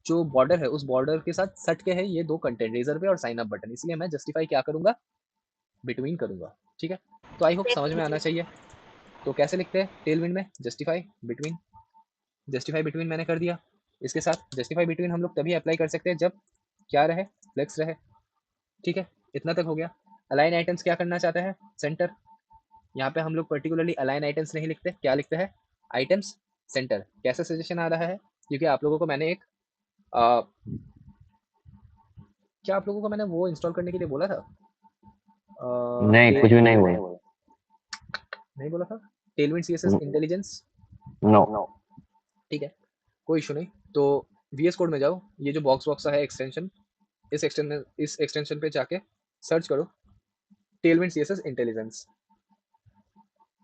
जो बॉर्डर है, उस बॉर्डर के साथ सट के है ये दो कंटेंट, रेजर पे और साइन अप बटन, इसलिए मैं जस्टिफाई क्या करूंगा, बिटवीन करूंगा। ठीक है, तो आई होप समझ में आना चाहिए। तो कैसे लिखते हैं टेलविंड में, जस्टिफाई बिटवीन, जस्टिफाई बिटवीन मैंने कर दिया। इसके साथ जस्टिफाई बिटवीन हम लोग तभी अप्लाई कर सकते हैं जब क्या रहे, फ्लेक्स रहे। ठीक है, इतना तक हो गया। अलाइन आइटम्स क्या करना चाहते हैं, सेंटर। यहाँ पे हम लोग पर्टिकुलरली अलाइन आइटम्स नहीं लिखते, क्या लिखते हैं, आइटम्स सेंटर। कैसे सजेशन आ रहा है, क्योंकि आप लोगों को मैंने एक क्या आप लोगों को मैंने वो इंस्टॉल करने के लिए बोला था, नहीं, कुछ भी नहीं हुआ। नहीं बोला था, टेलविंड सीएसएस इंटेलिजेंस। नो। ठीक है, कोई इशू नहीं। तो वीएस कोड में जाओ, ये जो बॉक्स बॉक्स है एक्सटेंशन, इस एक्सटेंशन पे जाके सर्च करो टेलविंड सीएसएस इंटेलिजेंस।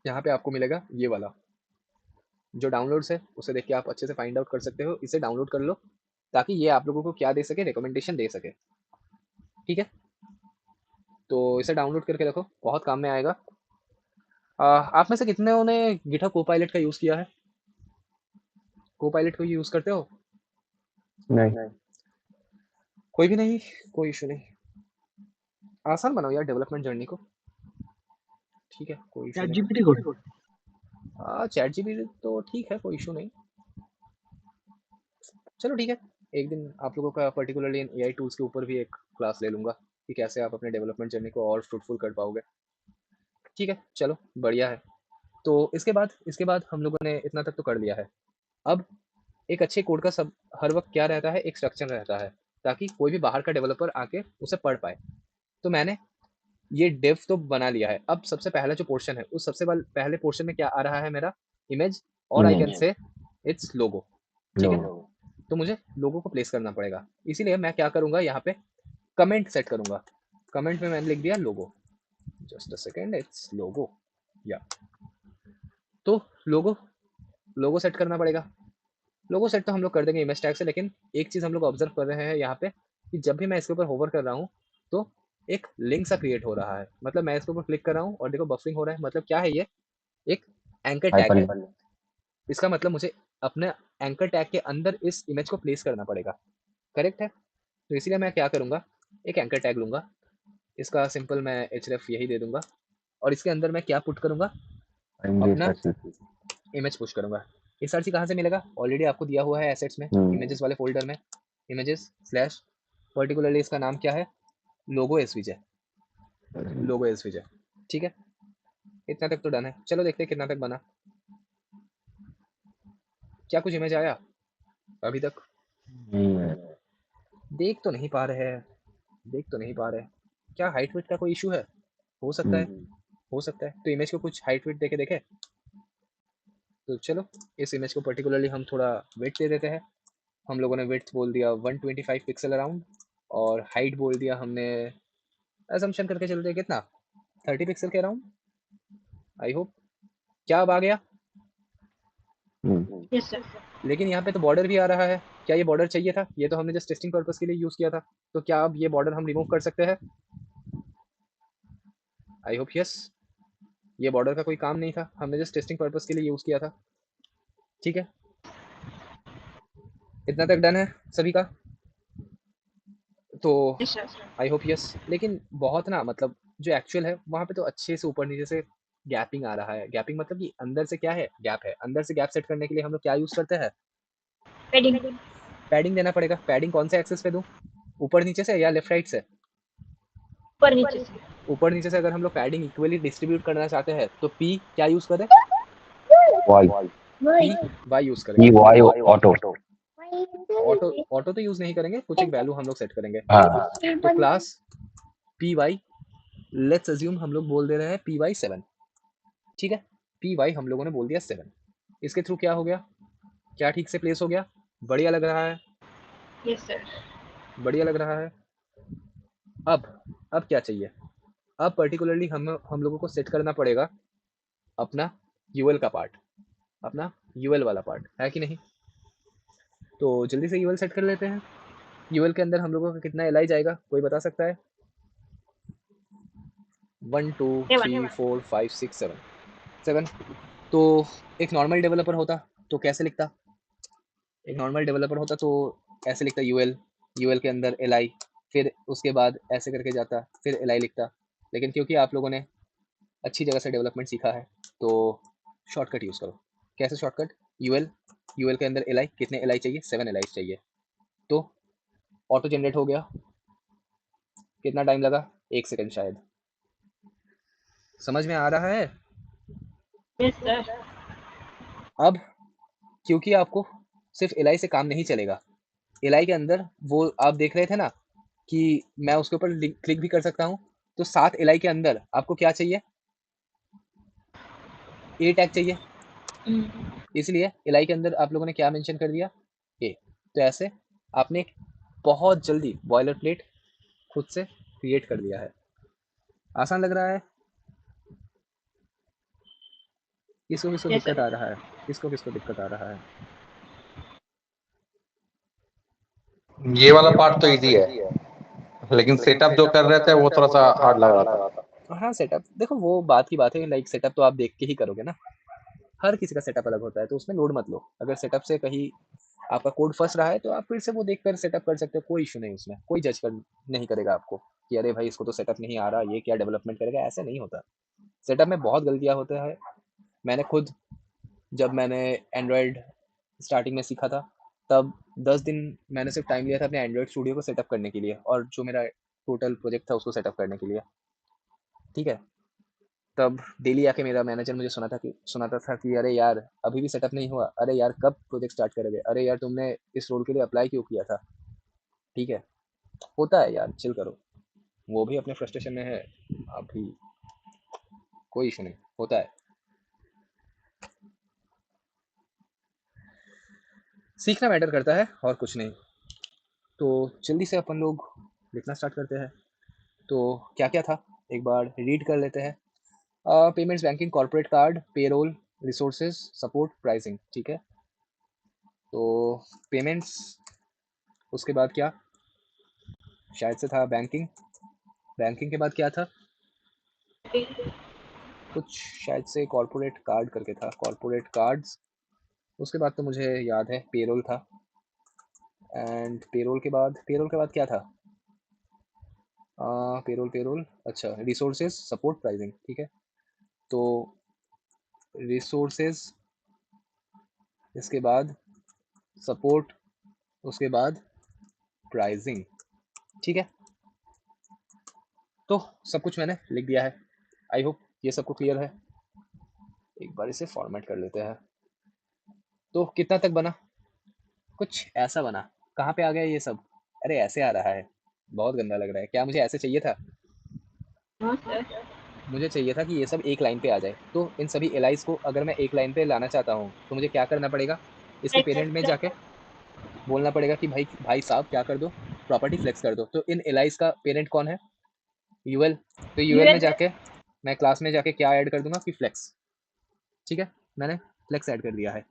यहाँ पे आपको मिलेगा ये वाला जो डाउनलोड्स है, उसे देख के आप अच्छे से फाइंड आउट कर सकते हो। इसे डाउनलोड कर लो ताकि ये आप लोगों को क्या दे सके, रिकमेंडेशन दे सके। ठीक है, तो इसे डाउनलोड करके रखो, बहुत काम में आएगा। आप में से कितने ने गिटहब कोपायलट का यूज़ किया है, कोपायलट को यूज़ करते हो, नहीं। कोई भी नहीं, कोई इशू नहीं। आसान बनाओ यार डेवलपमेंट जर्नी को। ठीक है, कोई इशू चैट नहीं। जीपीटी कोड चैट जीपीटी तो ठीक है, कोई इशू नहीं। चलो ठीक है, एक दिन आप लोगों का पर्टिकुलरली इन एआई टूल्स के ऊपर भी एक क्लास ले लूंगा कि कैसे आप अपने डेवलपमेंट जर्नी को और फ्रूटफुल कर पाओगे। ठीक है, चलो बढ़िया है। तो इसके बाद हम लोगों ने इतना तक तो कर लिया है। अब एक अच्छे कोड का सब हर वक्त क्या रहता है, एक स्ट्रक्चर रहता है, ताकि कोई भी बाहर का डेवलपर आके उसे पढ़ पाए। तो मैंने ये डिव तो बना लिया है। अब सबसे पहला जो पोर्शन है, उस सबसे पहले पोर्शन में क्या आ रहा है, मेरा इमेज, और आई कैन से इट्स लोगो। ठीक है, तो मुझे लोगो को प्लेस करना पड़ेगा। इसीलिए मैं क्या करूंगा, यहाँ पे कमेंट सेट करूंगा। कमेंट में मैंने लिख दिया लोगो, जस्ट अ सेकेंड, इट्स लोगो या। तो लोगो सेट करना पड़ेगा। लोगो सेट तो हम लोग कर देंगे इमेज टैग से, लेकिन एक चीज हम लोग ऑब्जर्व कर रहे हैं यहाँ पे कि जब भी मैं इसके ऊपर होवर कर रहा हूँ तो एक लिंक सा क्रिएट हो रहा है। मतलब मैं इसके ऊपर क्लिक कर रहा हूँ और देखो बफरिंग हो रहा है। मतलब क्या है, ये एक एंकर टैग है। इसका मतलब मुझे अपने एंकर टैग के अंदर इस इमेज को प्लेस करना पड़ेगा, करेक्ट है। तो इसीलिए मैं क्या करूँगा, एक एंकर टैग लूँगा, इसका सिंपल मैं href यही दे दूंगा, और इसके अंदर मैं क्या पुट करूँगा, अपना इमेज पुश करूँगा। src कहाँ से मिलेगा, ऑलरेडी आपको दिया हुआ है एसेट्स में, इमेजेस वाले फोल्डर में, इमेजेस स्लैश पर्टिकुलरली इसका नाम क्या है, लोगो svj, लोगो svj। ठीक है, इतना तक तो डन है। चलो देखते हैं कितना तक बना। क्या कुछ इमेज आया अभी तक? देख तो नहीं पा रहे हैं, देख तो नहीं पा रहे। क्या हाइट वेट का कोई इशू है? हो सकता है, हो सकता है। तो इमेज को कुछ हाइट वेट देके देखे। तो चलो इस इमेज को पर्टिकुलरली हम थोड़ा वेट दे देते हैं। हम लोगों ने वेट बोल दिया 125 पिक्सल अराउंड, और हाइट बोल दिया हमने, असम्पशन करके चलते हैं कितना, 30 पिक्सल के अराउंड। I hope. क्या अब आ गया? Yes sir. लेकिन यहाँ पे तो बॉर्डर भी आ रहा है। क्या ये बॉर्डर चाहिए था? ये तो हमने जस्ट टेस्टिंग पर्पस के लिए यूज किया था। तो क्या अब ये बॉर्डर हम रिमूव कर सकते हैं? I hope yes. ये बॉर्डर का कोई काम नहीं था, हमने जस्ट टेस्टिंग पर्पस के लिए यूज किया था। ठीक है, इतना तक डन है सभी का। तो yes sir. I hope yes. लेकिन बहुत ना, मतलब जो एक्चुअल है वहाँ पे तो अच्छे से ऊपर नीचे से गैपिंग आ रहा है। गैपिंग मतलब कि अंदर से क्या है, गैप है। अंदर से गैप सेट करने के लिए हम लोग क्या यूज करते हैं, पेडिंग। पैडिंग देना पड़ेगा। पैडिंग कौन से एक्सेस पे दूं, ऊपर नीचे से या लेफ्ट राइट से? ऊपर नीचे से। ऊपर नीचे से अगर हम लोग पैडिंग इक्वली डिस्ट्रीब्यूट करना चाहते हैं तो पी क्या यूज करें, पी वाई यूज करेंगे। ऑटो। ऑटो ऑटो तो यूज नहीं करेंगे, कुछ एक वैल्यू हम लोग सेट करेंगे। हाँ, तो class p y, let's assume हम लोग बोल दे रहे हैं पी वाई 7। ठीक है, पी वाई हम लोगों ने बोल दिया 7। इसके थ्रू क्या हो गया, क्या ठीक से प्लेस हो गया? बढ़िया लग रहा है, यस सर। बढ़िया लग रहा है। अब क्या चाहिए? अब पर्टिकुलरली हम लोगों को सेट करना पड़ेगा अपना यूएल का पार्ट, अपना यूएल वाला पार्ट है कि नहीं? तो जल्दी से यूएल सेट कर लेते हैं। यूएल के अंदर हम लोगों का कितना एल जाएगा, कोई बता सकता है? 1 2 3 4 5 6 7। तो एक नॉर्मल डेवलपर होता तो कैसे लिखता? एक नॉर्मल डेवलपर होता तो ऐसे लिखता, यूएल, यूएल के अंदर एल आई, फिर उसके बाद ऐसे करके जाता, फिर एल आई लिखता। लेकिन क्योंकि आप लोगों ने अच्छी जगह से डेवलपमेंट सीखा है तो शॉर्टकट यूज़ करो। कैसे शॉर्टकट? यूएल, यूएल के अंदर एल आई, कितने एल आई चाहिए? 7 एल आई चाहिए। तो ऑटो जनरेट हो गया। कितना टाइम लगा? 1 सेकंड शायद। समझ में आ रहा है? Yes sir. अब क्योंकि आपको सिर्फ एल आई से काम नहीं चलेगा, एल आई के अंदर वो आप देख रहे थे ना कि मैं उसके ऊपर क्लिक भी कर सकता हूँ। तो 7 एल आई के अंदर आपको क्या चाहिए, ए टैग चाहिए। इसलिए एल आई के अंदर आप लोगों ने क्या मेंशन कर दिया, ए। तो ऐसे आपने बहुत जल्दी बॉयलर प्लेट खुद से क्रिएट कर दिया है। आसान लग रहा है? किसको किसको Yes, दिक्कत sir. आ रहा है, किसको किसको दिक्कत आ रहा है? ये वाला पार्ट तो इजी है, लेकिन सेटअप जो कर रहे थे वो थोड़ा सा हार्ड लग रहा था। हाँ सेटअप देखो, वो बात की बात है। लाइक सेटअप तो आप देख के ही करोगे ना, हर किसी का सेटअप अलग होता है, तो उसमें लोड मत लो। अगर सेटअप से कहीं आपका कोड फंस रहा है तो आप फिर से वो देख कर सेटअप कर सकते हो, कोई इशू नहीं उसमें। कोई जज कर नहीं करेगा आपको कि अरे भाई इसको तो सेटअप नहीं आ रहा, ये क्या डेवलपमेंट करेगा। ऐसा नहीं होता। सेटअप में बहुत गलतियाँ होता है। मैंने खुद, जब मैंने एंड्रॉयड स्टार्टिंग में सीखा था, तब 10 दिन मैंने सिर्फ टाइम लिया था अपने एंड्रॉयड स्टूडियो को सेटअप करने के लिए, और जो मेरा टोटल प्रोजेक्ट था उसको सेटअप करने के लिए। ठीक है, तब डेली आके मेरा मैनेजर मुझे सुनाता था कि अरे यार अभी भी सेटअप नहीं हुआ, अरे यार कब प्रोजेक्ट स्टार्ट करोगे, अरे यार तुमने इस रोल के लिए अप्लाई क्यों किया था। ठीक है, होता है यार, चिल करो। वो भी अपने फ्रस्ट्रेशन में है, अभी कोई इशू नहीं, होता है। सीखना मैटर करता है और कुछ नहीं। तो जल्दी से अपन लोग लिखना स्टार्ट करते हैं। तो क्या क्या था एक बार रीड कर लेते हैं। Payments, banking, corporate card, payroll, resources, support, pricing. ठीक है, तो पेमेंट्स, उसके बाद क्या शायद से था बैंकिंग, बैंकिंग के बाद क्या था, कुछ शायद से कॉर्पोरेट कार्ड करके था, कॉर्पोरेट कार्ड्स। उसके बाद तो मुझे याद है पेरोल था, एंड पेरोल के बाद क्या था? पेरोल, अच्छा, रिसोर्सेज सपोर्ट प्राइसिंग, ठीक है। तो रिसोर्सेज, इसके बाद सपोर्ट, उसके बाद प्राइसिंग, ठीक है। तो सब कुछ मैंने लिख दिया है। आई होप ये सबको क्लियर है। एक बार इसे फॉर्मेट कर लेते हैं। तो कितना तक बना? कुछ ऐसा बना। कहाँ पे आ गया ये सब? अरे ऐसे आ रहा है, बहुत गंदा लग रहा है। क्या मुझे ऐसे चाहिए था? हाँ सर। मुझे चाहिए था कि ये सब एक लाइन पे आ जाए। तो इन सभी एलाइज को अगर मैं एक लाइन पे लाना चाहता हूँ तो मुझे क्या करना पड़ेगा? इसके पेरेंट में जाके बोलना पड़ेगा कि भाई भाई साहब क्या कर दो, प्रॉपर्टी फ्लेक्स कर दो। तो इन एलाइज का पेरेंट कौन है? यूएल। तो यूएल में जाके मैं क्लास में जाके क्या ऐड कर दूंगा कि फ्लेक्स, ठीक है। मैंने फ्लेक्स ऐड कर दिया है।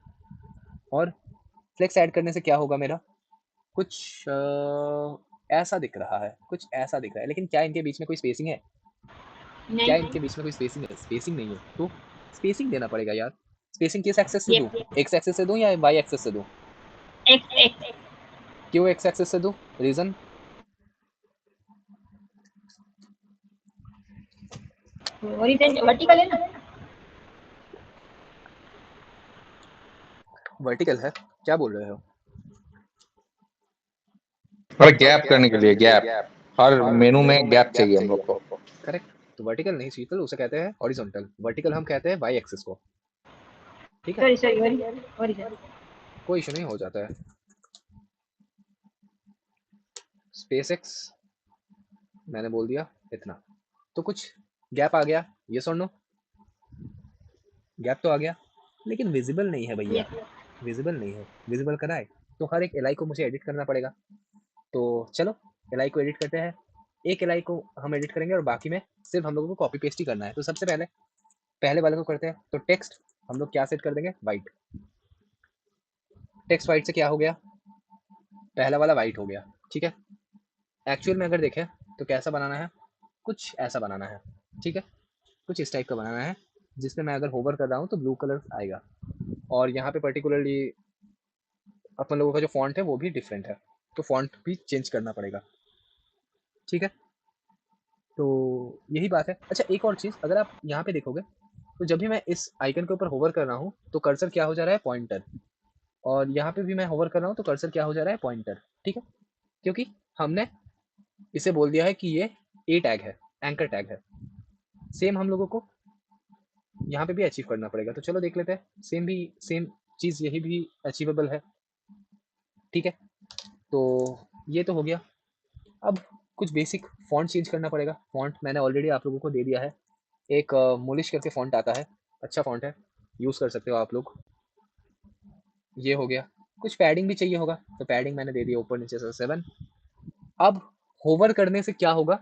और फ्लेक्स ऐड करने से क्या होगा मेरा? कुछ ऐसा दिख रहा है, कुछ ऐसा दिख रहा है। लेकिन क्या इनके बीच में कोई स्पेसिंग है? क्या नहीं। इनके बीच में कोई स्पेसिंग है? स्पेसिंग नहीं है। तो स्पेसिंग देना पड़ेगा यार। स्पेसिंग किस एक्सेस से ये दूं? एक्स एक्सेस से दूं या वाई एक्सेस से दूं? एक्स एक्स क्यों एक्स एक्सेस से दूं? रीजन? ओरिजिन वर्टिकल है ना। वर्टिकल है? क्या बोल रहे हो? और गैप करने के लिए, गैप, हर मेनू में गैप चाहिए हम लोग को। करेक्ट। तो वर्टिकल नहीं शीतल, उसे कहते हैं हॉरिजॉन्टल। वर्टिकल हम कहते हैं वाई एक्सिस को, ठीक है। Sorry sorry origin. कोई इशू नहीं, हो जाता है। स्पेस एक्स मैंने बोल दिया इतना। तो कुछ गैप आ गया, ये सुन लो। गैप तो आ गया लेकिन विजिबल नहीं है भैया, विजिबल नहीं है। विजिबल कराए तो हर एक एलाई को मुझे एडिट करना पड़ेगा। तो चलो एलाई को एडिट करते हैं। एक एलाई को हम एडिट करेंगे और बाकी में सिर्फ हम लोगों को कॉपी पेस्ट ही करना है। तो सबसे पहले वाले को करते हैं। तो टेक्स्ट हम लोग क्या सेट कर देंगे? वाइट। टेक्स्ट वाइट से क्या हो गया? पहला वाला वाइट हो गया, ठीक है। एक्चुअल में अगर देखें तो कैसा बनाना है? कुछ ऐसा बनाना है, ठीक है। कुछ इस टाइप का बनाना है जिसमें मैं अगर होवर कर रहा हूँ तो ब्लू कलर आएगा। और यहाँ पे पर्टिकुलरली अपन लोगों का जो फॉन्ट है वो भी डिफरेंट है, तो फॉन्ट भी चेंज करना पड़ेगा, ठीक है। तो यही बात है। अच्छा एक और चीज़, अगर आप यहाँ पे देखोगे तो जब भी मैं इस आइकन के ऊपर होवर कर रहा हूँ तो कर्सर क्या हो जा रहा है? पॉइंटर। और यहाँ पे भी मैं होवर कर रहा हूँ तो कर्सर क्या हो जा रहा है? पॉइंटर, ठीक है। क्योंकि हमने इसे बोल दिया है कि ये ए टैग है, एंकर टैग है। सेम हम लोगों को यहाँ पे भी अचीव करना पड़ेगा। तो चलो देख लेते हैं। सेम चीज़ यही भी अचीवेबल है, ठीक है। तो ये तो हो गया। अब कुछ बेसिक फॉन्ट चेंज करना पड़ेगा। फॉन्ट मैंने ऑलरेडी आप लोगों को दे दिया है। एक मोलिश करके फॉन्ट आता है, अच्छा फॉन्ट है, यूज़ कर सकते हो आप लोग। ये हो गया। कुछ पैडिंग भी चाहिए होगा तो पैडिंग मैंने दे दिया ऊपर नीचे से 7। अब होवर करने से क्या होगा?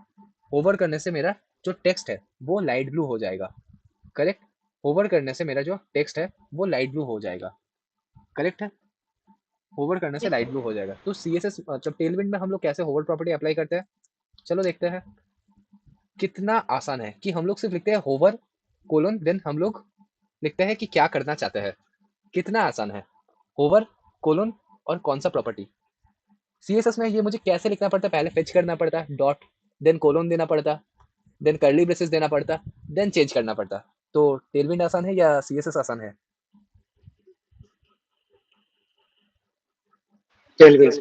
होवर करने से मेरा जो टेक्स्ट है वो लाइट ब्लू हो जाएगा, करेक्ट। होवर करने से मेरा जो टेक्स्ट है वो लाइट ब्लू हो जाएगा, करेक्ट है। होवर करने से लाइट ब्लू हो जाएगा। तो CSS जब टेलविंड में हम लोग कैसे होवर प्रॉपर्टी अप्लाई करते हैं, चलो देखते हैं। कितना आसान है कि हम लोग सिर्फ लिखते हैं होवर कोलन, देन हम लोग लिखते हैं कि क्या करना चाहते हैं। कितना आसान है, होवर कोलन और कौन सा प्रॉपर्टी। CSS में ये मुझे कैसे लिखना पड़ता है? पहले फेच करना पड़ता है डॉट, देन कोलन देना पड़ता, देन कर्ली ब्रेसेस देना पड़ता, देन चेंज करना पड़ता। तो टेलविंड आसान है या CSS आसान है? टेलविंड।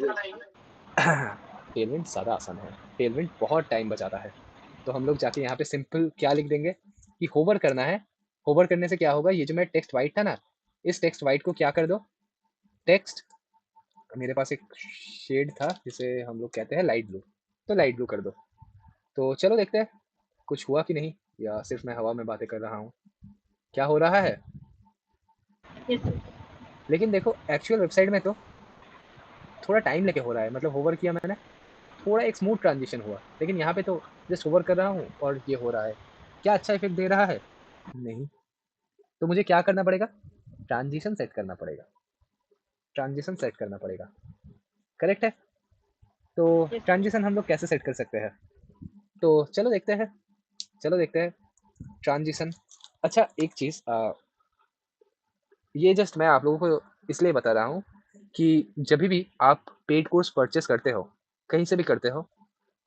टेलविंड ज़्यादा आसान है। टेलविंड बहुत टाइम बचाता है। तो हम लोग जाके यहाँ पे सिंपल क्या लिख देंगे कि होवर करना है। होवर करने से क्या होगा? ये जो मेरा टेक्स्ट वाइट था ना, इस टेक्स्ट वाइट को क्या कर दो? टेक्स्ट, मेरे पास एक शेड था जिसे हम लोग कहते हैं लाइट ब्लू, तो लाइट ब्लू कर दो। तो चलो देखते हैं कुछ हुआ कि नहीं, या सिर्फ मैं हवा में बातें कर रहा हूँ। क्या हो रहा है? लेकिन देखो एक्चुअल वेबसाइट में तो थोड़ा टाइम लेके हो रहा है। मतलब होवर किया मैंने, थोड़ा एक स्मूथ ट्रांजिशन हुआ, लेकिन यहाँ पे तो जस्ट होवर कर रहा हूँ और ये हो रहा है। क्या अच्छा इफेक्ट दे रहा है? नहीं। तो मुझे क्या करना पड़ेगा? ट्रांजिशन सेट करना पड़ेगा, ट्रांजिशन सेट करना पड़ेगा, करेक्ट है। तो ट्रांजिशन हम लोग कैसे सेट कर सकते हैं? तो चलो देखते हैं, चलो देखते हैं ट्रांजिशन। अच्छा एक चीज़, ये जस्ट मैं आप लोगों को इसलिए बता रहा हूँ कि जब भी आप पेड कोर्स परचेस करते हो, कहीं से भी करते हो,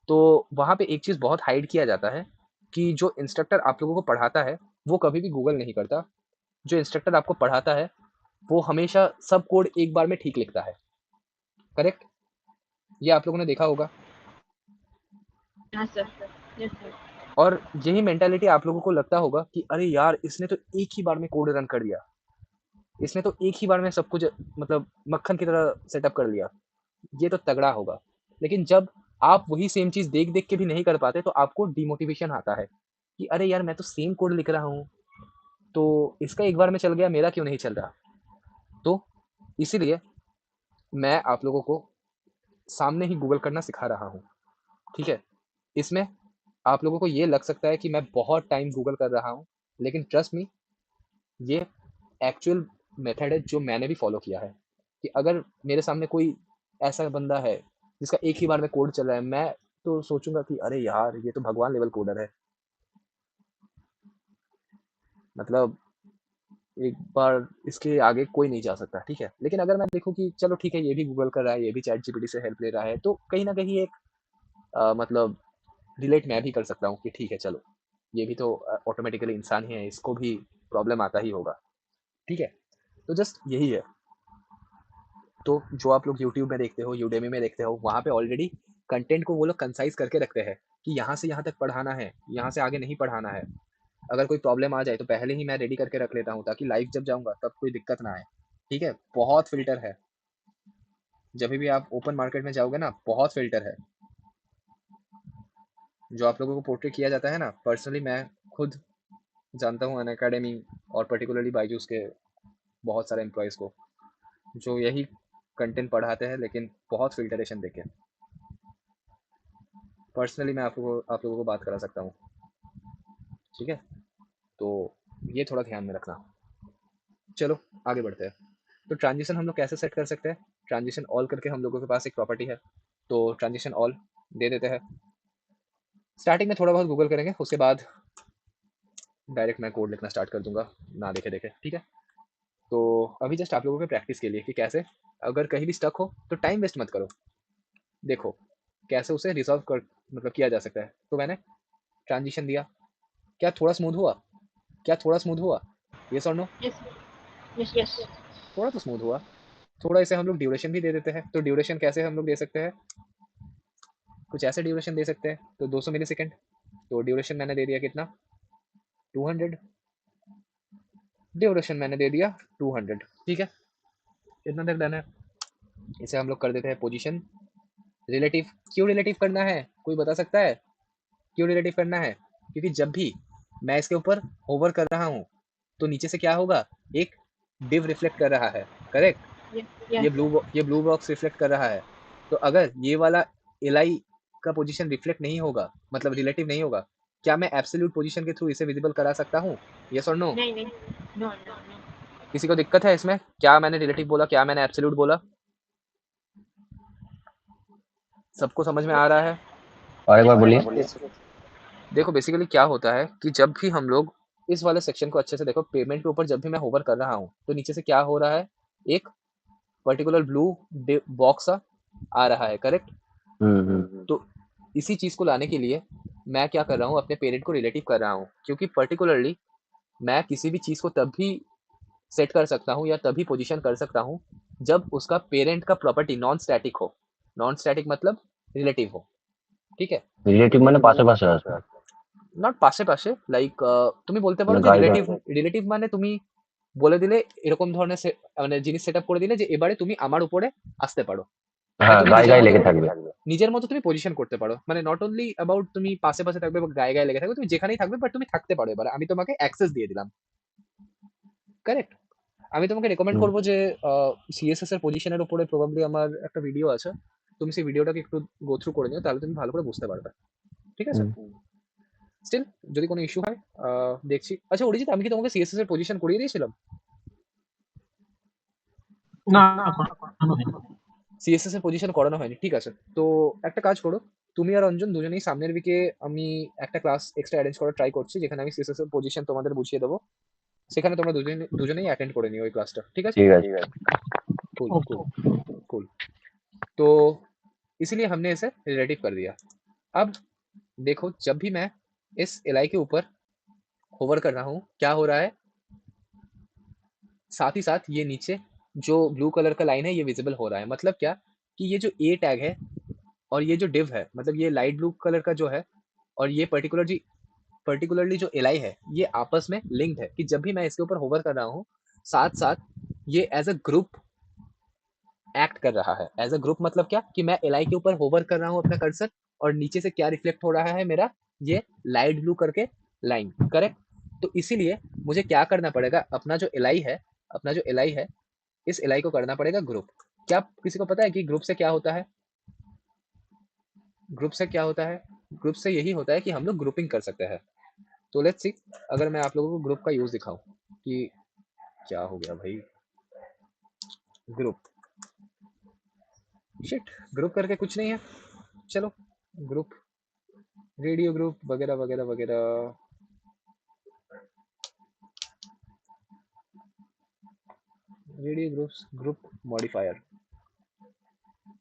तो वहाँ पे एक चीज़ बहुत हाइड किया जाता है कि जो इंस्ट्रक्टर आप लोगों को पढ़ाता है, वो कभी भी गूगल नहीं करता। जो इंस्ट्रक्टर आपको पढ़ाता है, वो हमेशा सब कोड एक बार में ठीक लिखता है, करेक्ट? ये आप लोगों ने देखा होगा। हाँ सर, यस सर। और यही मेंटालिटी आप लोगों को लगता होगा कि अरे यार, इसने तो एक ही बार में कोड रन कर दिया, इसने तो एक ही बार में सब कुछ मतलब मक्खन की तरह सेटअप कर लिया, ये तो तगड़ा होगा। लेकिन जब आप वही सेम चीज़ देख देख के भी नहीं कर पाते, तो आपको डिमोटिवेशन आता है कि अरे यार, मैं तो सेम कोड लिख रहा हूँ, तो इसका एक बार में चल गया, मेरा क्यों नहीं चल रहा। तो इसीलिए मैं आप लोगों को सामने ही गूगल करना सिखा रहा हूँ, ठीक है? इसमें आप लोगों को ये लग सकता है कि मैं बहुत टाइम गूगल कर रहा हूँ, लेकिन ट्रस्ट मी, ये एक्चुअल मेथड है जो मैंने भी फॉलो किया है। कि अगर मेरे सामने कोई ऐसा बंदा है जिसका एक ही बार में कोड चल रहा है, मैं तो सोचूंगा कि अरे यार, ये तो भगवान लेवल कोडर है। मतलब एक बार इसके आगे कोई नहीं जा सकता, ठीक है? लेकिन अगर मैं देखूं कि चलो ठीक है, ये भी गूगल कर रहा है, ये भी चैट जीपीटी से हेल्प ले रहा है, तो कहीं ना कहीं एक मतलब रिलेट मैं भी कर सकता हूँ कि ठीक है, चलो, ये भी तो ऑटोमेटिकली इंसान ही है, इसको भी प्रॉब्लम आता ही होगा, ठीक है? तो जस्ट यही है। तो जो आप लोग यूट्यूब में देखते हो, यूडेमी में देखते हो, वहाँ पे ऑलरेडी कंटेंट को वो लोग कंसाइज करके रखते हैं कि यहाँ से यहाँ तक पढ़ाना है, यहाँ से आगे नहीं पढ़ाना है। अगर कोई प्रॉब्लम आ जाए तो पहले ही मैं रेडी करके रख लेता हूँ, ताकि लाइव जब जाऊँगा तब कोई दिक्कत ना आए, ठीक है? बहुत फिल्टर है। जब भी आप ओपन मार्केट में जाओगे ना, बहुत फिल्टर है। जो आप लोगों को पोर्ट्रेट किया जाता है ना, पर्सनली मैं खुद जानता हूँ अनअकैडमी और पर्टिकुलरली बायजूस के बहुत सारे एम्प्लॉयज़ को, जो यही कंटेंट पढ़ाते हैं, लेकिन बहुत फिल्टरेशन देके। पर्सनली मैं आप लोगों को बात करा सकता हूँ, ठीक है? तो ये थोड़ा ध्यान में रखना। चलो आगे बढ़ते हैं। तो ट्रांजिशन हम लोग कैसे सेट कर सकते हैं? ट्रांजिशन ऑल करके हम लोगों के पास एक प्रॉपर्टी है, तो ट्रांजिशन ऑल दे देते हैं। स्टार्टिंग में थोड़ा बहुत गूगल करेंगे, उसके बाद डायरेक्ट मैं कोड लिखना स्टार्ट कर दूंगा, ना देखे देखे, ठीक है? तो अभी जस्ट आप लोगों के प्रैक्टिस के लिए कि कैसे अगर कहीं भी स्टक हो तो टाइम वेस्ट मत करो, देखो कैसे उसे रिजॉल्व कर मतलब किया जा सकता है। तो मैंने ट्रांजिशन दिया, क्या थोड़ा स्मूथ हुआ? क्या थोड़ा स्मूथ हुआ? यस और नो? Yes yes yes. थोड़ा तो स्मूथ हुआ। थोड़ा इसे हम लोग ड्यूरेशन भी दे देते हैं। तो ड्यूरेशन कैसे हम लोग दे सकते हैं? कुछ ऐसे ड्यूरेशन दे सकते हैं, तो 200 मिली सेकेंड। तो ड्यूरेशन मैंने दे दिया कितना? 200। ड्यूरेशन मैंने दे दिया 200, ठीक है? इतना तक डन है। इसे हम लोग कर देते हैं पोजीशन रिलेटिव। क्यों रिलेटिव करना है, कोई बता सकता है क्यों रिलेटिव करना है? क्योंकि जब भी मैं इसके ऊपर होवर कर रहा हूँ, तो नीचे से क्या होगा? एक डिव रिफ्लेक्ट कर रहा है, करेक्ट? ये ब्लू बॉक्स रिफ्लेक्ट कर रहा है। तो अगर ये वाला एल का पोजीशन रिफ्लेक्ट नहीं होगा, मतलब रिलेटिव नहीं होगा, क्या मैं एब्सोल्यूट पोजीशन के थ्रू इसे विजिबल करा सकता हूँ? यस और नो? नहीं नहीं, नो नो नो। किसी को दिक्कत है इसमें? क्या मैंने रिलेटिव बोला, क्या मैंने एब्सोल्यूट बोला? सबको समझ में आ रहा है? और एक बार बोलिए। yes, sir. देखो बेसिकली क्या होता है कि जब भी हम लोग इस वाले सेक्शन को अच्छे से देखो, पेमेंट के ऊपर जब भी मैं होवर कर रहा हूँ, तो नीचे से क्या हो रहा है? एक पर्टिकुलर ब्लू बॉक्स आ रहा है, करेक्ट? तो इसी चीज को लाने के लिए मैं क्या कर रहा हूँ, अपने पेरेंट को रिलेटिव कर रहा हूँ, क्योंकि पर्टिकुलरली मैं किसी भी चीज को तब भी सेट कर सकता हूँ या तभी पोजीशन कर सकता हूँ जब उसका पेरेंट का प्रॉपर्टी नॉन स्टैटिक हो। नॉन स्टैटिक मतलब रिलेटिव हो, ठीक है? রিলেটিভ মানে পাশাপাশি আসবে, নট পাশে পাশে, লাইক তুমি বলতে পারো মানে যে গায়ে গায়ে। রিলেটিভ মানে তুমি বলে দিলে এরকম ধরনের মানে জিনিস সেট আপ করে দিলে যে এবারে তুমি আমার উপরে আসতে পারো, মানে হ্যাঁ, তুমি গায়ে গায়ে লেগে থাকবে। নিজের মতো তুমি পজিশন করতে পারো, মানে নট অনলি অ্যাবাউট তুমি পাশে পাশে থাকবে বা গায়ে গায়ে লেগে থাকবে, তুমি যেখানেই থাকবে বাট তুমি থাকতে পারো। এবার আমি তোমাকে অ্যাক্সেস দিয়ে দিলাম, কারেক্ট? আমি তোমাকে রেকমেন্ড হুম। করবো যে সিএসএস এর পজিশনের উপরে প্রবাবলি আমার একটা ভিডিও আছে, তুমি সেই ভিডিওটাকে একটু গো থ্রু করে নিও, তাহলে তুমি ভালো করে বুঝতে পারবে, ঠিক আছে? স্টিল যদি কোনো ইস্যু হয় দেখছি। আচ্ছা অরিজিৎ, আমি কি তোমাকে সিএসএস এর পজিশন করিয়ে দিয়েছিলাম? না করানো হয়নি। সিএসএস এর পজিশন করানো হয়নি, ঠিক আছে। তো একটা কাজ করো, তুমি আর রঞ্জন দুজনেই সামনের উইকে আমি একটা ক্লাস এক্সট্রা অ্যারেঞ্জ করার ট্রাই করছি, যেখানে আমি সিএসএস এর পজিশন তোমাদের বুঝিয়ে দেবো। সেখানে তোমরা দুজনেই অ্যাটেন্ড করে নিও ওই ক্লাসটা, ঠিক আছে? ঠিক আছে। Cool okay cool cool. तो इसीलिए हमने इसे रिलेटिव कर दिया। अब देखो जब भी मैं इस एलाई के ऊपर होवर कर रहा हूँ क्या हो रहा है, साथ ही साथ ये नीचे जो ब्लू कलर का लाइन है ये विजिबल हो रहा है। मतलब क्या कि ये जो ए टैग है और ये जो डिव है, मतलब ये लाइट ब्लू कलर का जो है और ये पर्टिकुलरली जो एलाई है, ये आपस में लिंक्ड है कि जब भी मैं इसके ऊपर होवर कर रहा हूँ साथ साथ ये एज अ ग्रुप एक्ट कर रहा है। एज अ ग्रुप मतलब क्या कि मैं एलाई के ऊपर होवर कर रहा हूँ अपना कर्सर और नीचे से क्या रिफ्लेक्ट हो रहा है मेरा, ये लाइट ब्लू करके लाइन, करेक्ट। तो इसीलिए मुझे क्या करना पड़ेगा, अपना जो एलाई है इस एलाई को करना पड़ेगा ग्रुप। क्या किसी को पता है कि ग्रुप से क्या होता है? ग्रुप से क्या होता है? ग्रुप से यही होता है कि हम लोग ग्रुपिंग कर सकते हैं। तो लेट्स सी, अगर मैं आप लोगों को ग्रुप का यूज दिखाऊं कि क्या हो गया भाई, ग्रुप, शिट, ग्रुप करके कुछ नहीं है। चलो ग्रुप, रेडियो ग्रुप वगैरह वगैरह वगैरह, रेडियो ग्रुप्स, ग्रुप मॉडिफायर,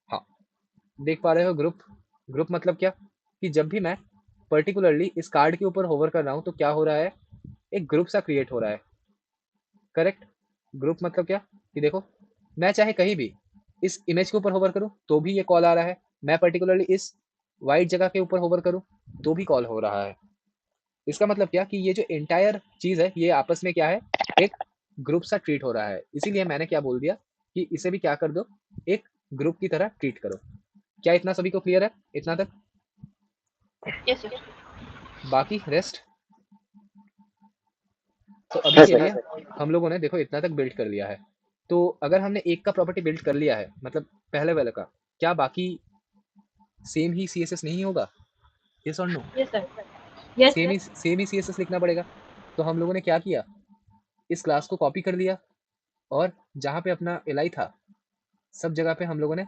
हाँ देख पा रहे हो ग्रुप। ग्रुप मतलब क्या कि जब भी मैं पर्टिकुलरली इस कार्ड के ऊपर होवर कर रहा हूँ तो क्या हो रहा है, एक ग्रुप सा क्रिएट हो रहा है, करेक्ट। ग्रुप मतलब क्या कि देखो मैं चाहे कहीं भी इस इमेज के ऊपर होवर करूं तो भी ये कॉल आ रहा है, मैं पर्टिकुलरली इस वाइट जगह के ऊपर होवर करूं तो भी कॉल हो रहा है। इसका मतलब क्या कि ये जो एंटायर चीज है ये आपस में क्या है, एक ग्रुप सा ट्रीट हो रहा है। इसीलिए मैंने क्या बोल दिया कि इसे भी क्या कर दो, एक ग्रुप की तरह ट्रीट करो। क्या इतना सभी को क्लियर है इतना तक? Yes sir. बाकी रेस्ट तो अभी Yes, के sir. लिए हम लोगों ने देखो इतना तक बिल्ड कर लिया है। तो अगर हमने एक का प्रॉपर्टी बिल्ड कर लिया है, मतलब पहले वाले का, क्या बाकी सेम ही सीएसएस नहीं होगा? यस और no? Yes sir. Yes sir. Same ही सीएसएस लिखना पड़ेगा। तो हम लोगों ने क्या किया, इस क्लास को कॉपी कर लिया और जहाँ पे अपना एलाई था सब जगह पे हम लोगों ने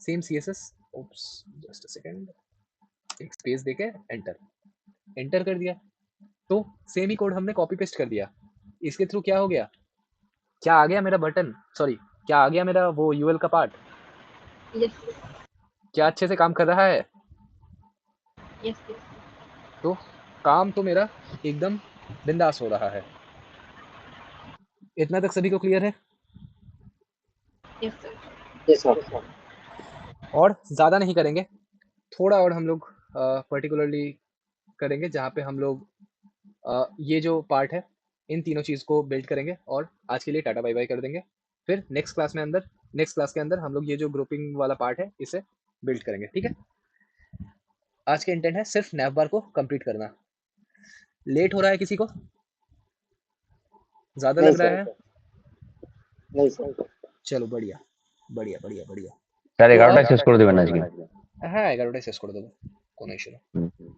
same CSS, oops just a second, एक स्पेस देके एंटर कर दिया। तो सेम ही कोड हमने कॉपी पेस्ट कर दिया। इसके थ्रू क्या हो गया, क्या आ गया मेरा बटन, सॉरी क्या आ गया मेरा वो यूएल का पार्ट, यस क्या अच्छे से काम कर रहा है? यस तो काम तो मेरा एकदम बिंदास हो रहा है। इतना तक सभी को क्लियर है? Yes sir. Yes, sir. और ज़्यादा नहीं करेंगे, थोड़ा और हम लोग पर्टिकुलरली करेंगे जहाँ पे हम लोग ये जो पार्ट है इन तीनों चीज़ को बिल्ड करेंगे और आज के लिए टाटा बाय बाय कर देंगे। फिर नेक्स्ट क्लास के अंदर हम लोग ये जो ग्रुपिंग वाला पार्ट है इसे बिल्ड करेंगे, ठीक है। आज के इंटेंट है सिर्फ नैव बार को कंप्लीट करना। लेट हो रहा है किसी को, ज़्यादा नहीं लग रहा सर, है? नहीं सर. चलो बढ़िया बढ़िया बढ़िया बढ़िया। স্যার तो 11টায় अब শেষ করে দেবেন আজকে। हाँ 11টায় শেষ করে দেবো, কোনো इशू नहीं। হুম।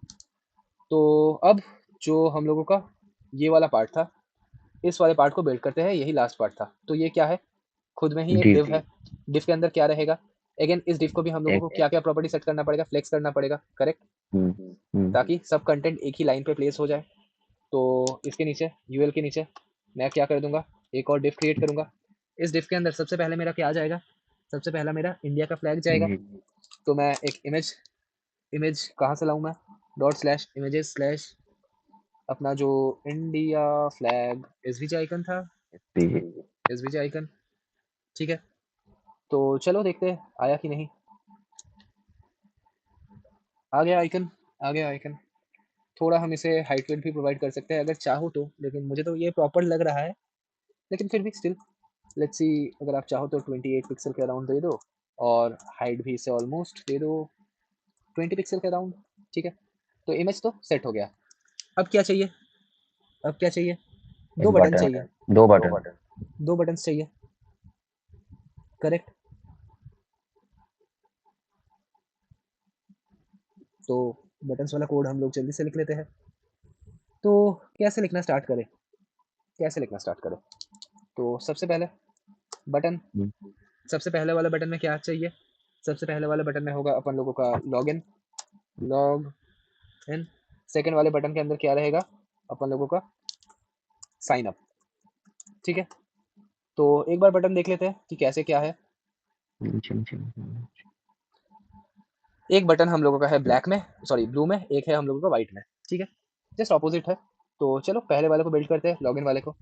तो अब जो हम लोगों का ये वाला पार्ट था, इस वाले पार्ट को बिल्ड करते हैं, यही लास्ट पार्ट था। तो ये क्या है, खुद में ही एक ডিভ डिव है। डिव के अंदर क्या रहेगा, अगेन इस डिव को भी हम लोगों এক को क्या क्या प्रॉपर्टी सेट करना पड़ेगा, फ्लेक्स करना पड़ेगा, करेक्ट, হুম হুম ताकि सब कंटेंट एक ही लाइन पे प्लेस हो जाए। तो इसके नीचे यूएल के नीचे मैं क्या कर दूंगा, एक और डिव क्रिएट करूंगा। इस डिव के अंदर सबसे पहले मेरा क्या आ जाएगा, सबसे पहला मेरा इंडिया का फ्लैग जाएगा। तो मैं एक इमेज कहाँ से लाऊं मैं, डॉट स्लैश इमेजेस स्लैश अपना जो इंडिया फ्लैग एसवीजी आइकन था, एसवीजी आइकन, ठीक है। तो चलो देखते हैं आया कि नहीं। आ गया आइकन, आ गया आइकन। थोड़ा हम इसे हाइट वेट भी प्रोवाइड कर सकते हैं अगर चाहो तो, लेकिन मुझे तो ये प्रॉपर लग रहा है, लेकिन फिर भी स्टिल लेट्स सी, अगर आप चाहो तो 28 पिक्सल के अराउंड दे दो और हाइट भी इसे ऑलमोस्ट दे दो 20 पिक्सल के अराउंड, ठीक है। तो इमेज तो सेट हो गया। अब क्या चाहिए, अब क्या चाहिए, एक दो बटन बटन चाहिए, दो बटन दो बटन चाहिए, करेक्ट। तो बटन्स वाला कोड हम लोग जल्दी से लिख लेते हैं। तो कैसे लिखना स्टार्ट करें, कैसे लिखना स्टार्ट करें? तो सबसे पहले बटन, सबसे पहले वाले बटन में क्या चाहिए, सबसे पहले वाले बटन में होगा अपन लोगों का लॉगिन, लॉग इन। सेकेंड वाले बटन के अंदर क्या रहेगा, अपन लोगों का साइन अप, ठीक है। तो एक बार बटन देख लेते हैं कि कैसे क्या है। एक बटन हम लोगों का है ब्लैक में, सॉरी ब्लू में, एक है हम लोगों का व्हाइट में, ठीक है, जस्ट ऑपोजिट है। तो चलो पहले वाले को बिल्ड करते हैं, लॉगिन वाले को।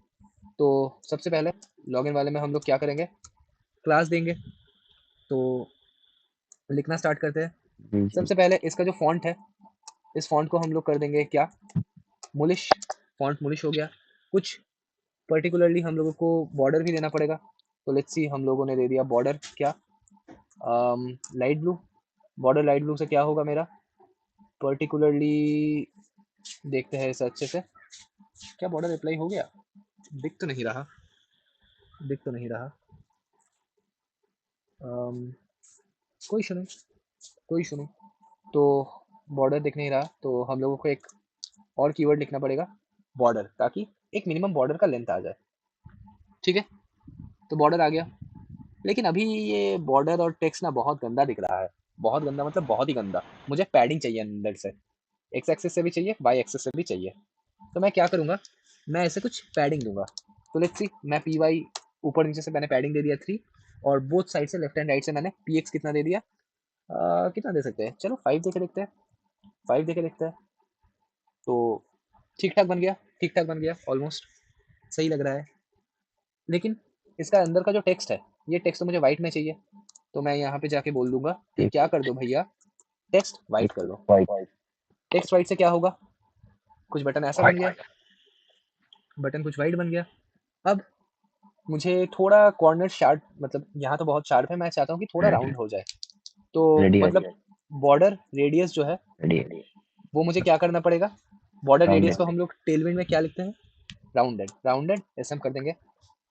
तो सबसे पहले लॉगिन वाले में हम लोग क्या करेंगे, क्लास देंगे। तो लिखना स्टार्ट करते हैं। सबसे पहले इसका जो फॉन्ट है, इस फॉन्ट को हम लोग कर देंगे क्या, मुलिश। फॉन्ट मुलिश हो गया। कुछ पर्टिकुलरली हम लोगों को बॉर्डर भी देना पड़ेगा। तो लेट्स सी, हम लोगों ने दे दिया बॉर्डर क्या, light blue. Border light blue से क्या होगा मेरा, पर्टिकुलरली देखते हैं इसे अच्छे से। क्या बॉर्डर अप्लाई हो गया, दिख तो नहीं रहा, दिख तो नहीं रहा। कोई इशू नहीं, कोई इशू नहीं। तो बॉर्डर दिख नहीं रहा, तो हम लोगों को एक और कीवर्ड लिखना पड़ेगा, बॉर्डर, ताकि एक मिनिमम बॉर्डर का लेंथ आ जाए, ठीक है। तो बॉर्डर आ गया, लेकिन अभी ये बॉर्डर और टेक्स्ट ना बहुत गंदा दिख रहा है, बहुत गंदा मतलब बहुत ही गंदा। मुझे पैडिंग चाहिए अंदर से, एक्स एक्सिस से भी चाहिए, वाई एक्सिस से भी चाहिए। तो मैं क्या करूँगा, मैं ऐसे कुछ पैडिंग दूंगा। तो लेट्स सी, मैं पी वाई ऊपर नीचे से मैंने पैडिंग दे दिया 3, और बोथ साइड से लेफ्ट एंड राइट से मैंने पी एक्स कितना दे दिया, कितना दे सकते हैं, चलो 5 दे के देखते हैं, 5 दे के देखते हैं। तो ठीक ठाक बन गया, ठीक ठाक बन गया, ऑलमोस्ट सही लग रहा है। लेकिन इसका अंदर का जो टेक्स्ट है, ये टेक्स्ट तो मुझे वाइट में चाहिए। तो मैं यहाँ पे जाके बोल दूंगा कि क्या कर दो भैया, टेक्स्ट वाइट कर दो। टेक्स्ट वाइट से क्या होगा, कुछ बटन ऐसा बन गया, बटन कुछ वाइट बन गया। अब मुझे थोड़ा कॉर्नर शार्प, मतलब यहाँ तो बहुत शार्प है, मैं चाहता हूँ कि थोड़ा राउंड हो जाए। तो मतलब बॉर्डर रेडियस जो है वो मुझे क्या करना पड़ेगा, बॉर्डर रेडियस को हम लोग टेलविंड में क्या लिखते हैं, राउंडेड, राउंडेड एसएम कर देंगे।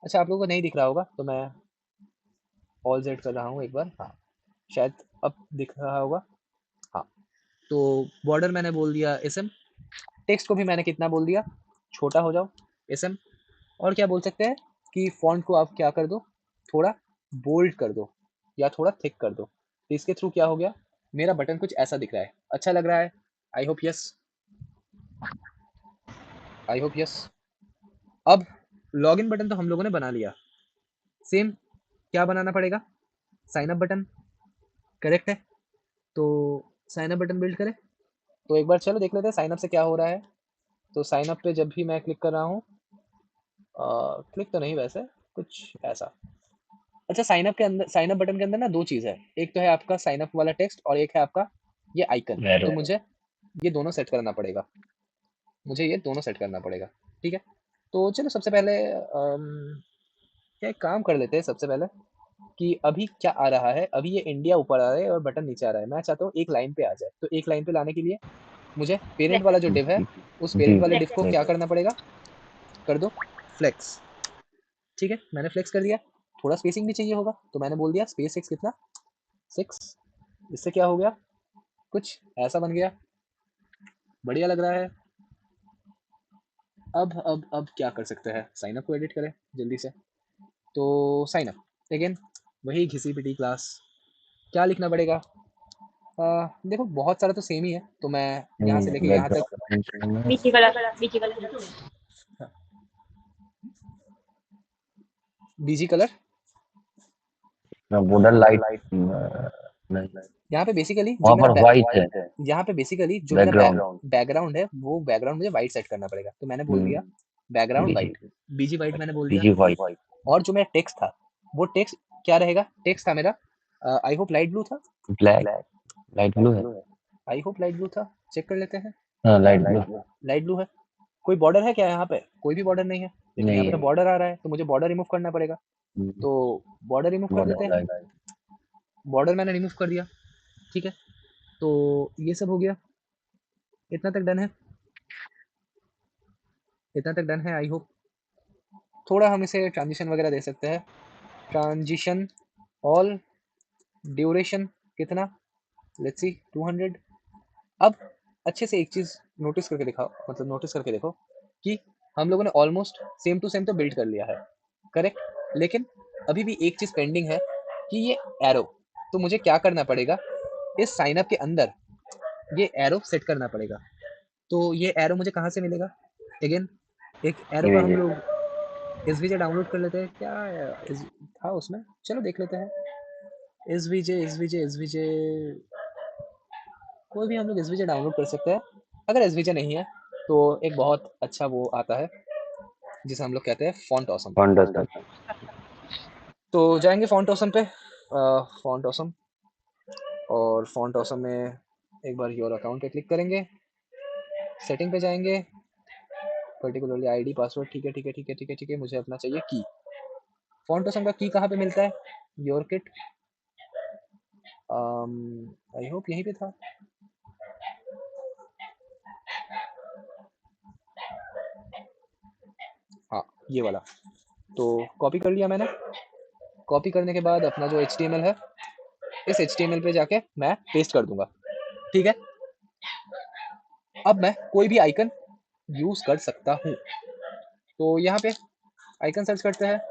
अच्छा, आप लोगों को नहीं दिख रहा होगा तो मैं ऑल जेड कर रहा हूँ एक बार, हाँ शायद अब दिख रहा होगा, हाँ। तो बॉर्डर मैंने बोल दिया एसएम, टेक्स्ट को भी मैंने कितना बोल दिया, छोटा हो जाओ एसएम। और क्या बोल सकते हैं कि फॉन्ट को आप क्या कर दो, थोड़ा बोल्ड कर दो या थोड़ा थिक कर दो। तो इसके थ्रू क्या हो गया, मेरा बटन कुछ ऐसा दिख रहा है, अच्छा लग रहा है, I hope yes, I hope yes. अब लॉगिन बटन तो हम लोगों ने बना लिया, सेम क्या बनाना पड़ेगा, साइन अप बटन, करेक्ट है। तो साइन अप बटन बिल्ड करें। तो एक बार चलो देख लेते हैं साइन अप से क्या हो रहा है। तो साइन अप पे जब भी मैं क्लिक कर रहा हूँ, क्लिक तो नहीं वैसे, कुछ ऐसा। अच्छा, साइन अप के अंदर, साइन अप बटन के अंदर ना दो चीज़ है, एक तो है आपका साइन अप वाला टेक्स्ट और एक है आपका ये आइकन। तो मुझे ये दोनों सेट करना पड़ेगा, मुझे ये दोनों सेट करना पड़ेगा, ठीक है। तो चलो सबसे पहले क्या एक काम कर लेते हैं, सबसे पहले कि अभी क्या आ रहा है, अभी ये इंडिया ऊपर आ रहा है और बटन नीचे आ रहा है। मैं चाहता हूँ एक लाइन पे आ जाए। तो एक लाइन पे लाने के लिए मुझे पेरेंट वाला जो डिव है, उस पेरेंट वाले डिव को क्या करना पड़ेगा, कर दो फ्लेक्स, ठीक है। मैंने फ्लेक्स कर दिया, थोड़ा स्पेसिंग भी चाहिए होगा तो मैंने बोल दिया स्पेस 6 कितना, 6। इससे क्या हो गया, कुछ ऐसा बन गया, बढ़िया लग रहा है। अब क्या कर सकते हैं, साइन अप को एडिट करें जल्दी से। तो साइन अप अगेन, वही घिसी पिटी क्लास, क्या लिखना पड़ेगा, देखो बहुत सारा तो सेम ही है, तो मैं यहाँ से लेके यहाँ तक, बीची कलर, बीची colour. BG colour, border light यहाँ पे बेसिकली जो वहां मेरा पर व्हाइट है, यहाँ पे बेसिकली जो मेरा बैकग्राउंड है, वो बैकग्राउंड मुझे वाइट सेट करना पड़ेगा। तो मैंने बोल दिया बैकग्राउंड वाइट, बीजी वाइट मैंने बोल बीजी दिया। व्हाइट, और जो मेरा टेक्स्ट था, वो टेक्स्ट क्या रहेगा, टेक्स्ट था मेरा, आई होप लाइट ब्लू था, ब्लैक, लाइट ब्लू है, आई होप लाइट ब्लू था, चेक कर लेते हैं। हाँ लाइट ब्लू, लाइट ब्लू है। कोई बॉर्डर है क्या यहाँ पे, कोई भी बॉर्डर नहीं है, लेकिन यहाँ पे तो बॉर्डर आ रहा है, तो मुझे बॉर्डर रिमूव करना पड़ेगा। तो बॉर्डर रिमूव कर देते हैं, बॉर्डर मैंने रिमूव कर दिया, ठीक है। तो ये सब हो गया, इतना तक डन है, इतना तक डन है। आई होप थोड़ा हम इसे ट्रांजिशन वगैरह दे सकते हैं, ट्रांजिशन ऑल, ड्यूरेशन कितना, लेट्स सी 200। अब अच्छे से एक चीज़ नोटिस करके दिखाओ, मतलब नोटिस करके देखो कि हम लोगों ने ऑलमोस्ट सेम टू सेम तो बिल्ड कर लिया है, करेक्ट। लेकिन अभी भी एक चीज़ पेंडिंग है कि ये एरो, तो मुझे क्या करना पड़ेगा, इस साइन अप के अंदर ये एरो सेट करना पड़ेगा। तो ये एरो मुझे कहाँ से मिलेगा, अगेन एक एरो का हम लोग एसवीजे डाउनलोड कर लेते हैं, क्या था उसमें, चलो देख लेते हैं। एसवीजे कोई भी हम लोग एसवीजे डाउनलोड कर सकते हैं। अगर एसवीजे नहीं है तो एक बहुत अच्छा वो आता है जिसे हम लोग कहते हैं फॉन्ट ऑसम। तो जाएंगे फॉन्ट ऑसम पे, फॉन्ट ऑसम, और फॉन्ट ऑसम में एक बार योर अकाउंट पे क्लिक करेंगे, सेटिंग पे जाएंगे, पर्टिकुलरली आईडी पासवर्ड, ठीक है, मुझे अपना चाहिए की। फॉन्ट ऑसम का की कहाँ पे मिलता है? योर किट, आई होप यहीं पे था। हाँ, ये वाला। तो कॉपी कर लिया मैंने। कॉपी करने के बाद अपना जो HTML है, इस HTML पे जाके मैं पेस्ट कर दूंगा, ठीक है। अब मैं कोई भी आइकन यूज कर सकता हूँ। तो यहाँ पे आइकन सर्च करते हैं,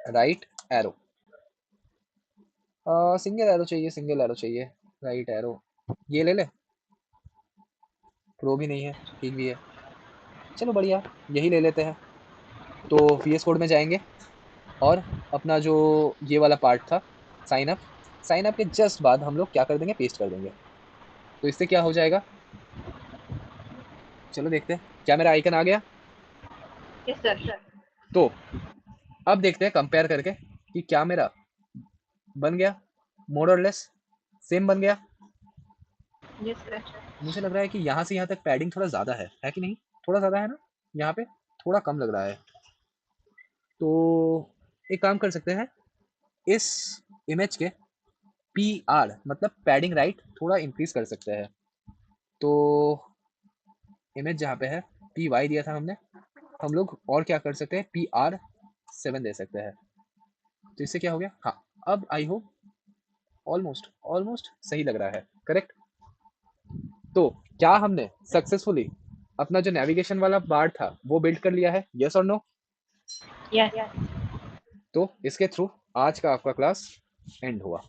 राइट एरो, सिंगल एरो चाहिए, राइट एरो ये ले ले। प्रो भी नहीं है, ठीक भी है, चलो बढ़िया, यही ले लेते हैं। तो VS कोड में जाएंगे और अपना जो ये वाला पार्ट था, साइन अप के जस्ट बाद हम लोग क्या कर देंगे, पेस्ट कर देंगे। तो इससे क्या हो जाएगा, चलो देखते हैं। क्या मेरा आइकन आ गया? Yes sir. तो अब देखते हैं कंपेयर करके कि क्या मेरा बन गया, मोर और लेस सेम बन गया। Yes sir. मुझे लग रहा है कि यहाँ से यहाँ तक पैडिंग थोड़ा ज़्यादा है कि नहीं? थोड़ा ज़्यादा है ना, यहाँ पे थोड़ा कम लग रहा है। तो एक काम कर सकते हैं, इस इमेज के PR मतलब पैडिंग राइट थोड़ा इंक्रीज कर सकते हैं। तो इमेज जहाँ पे है PY दिया था हमने, हम लोग और क्या कर सकते हैं, PR7 दे सकते हैं। तो इससे क्या हो गया, हाँ अब आई होप ऑलमोस्ट सही लग रहा है, करेक्ट। तो क्या हमने सक्सेसफुली अपना जो नेविगेशन वाला बार था वो बिल्ड कर लिया है, यस और नो? यस। तो इसके थ्रू आज का आपका क्लास एंड हुआ।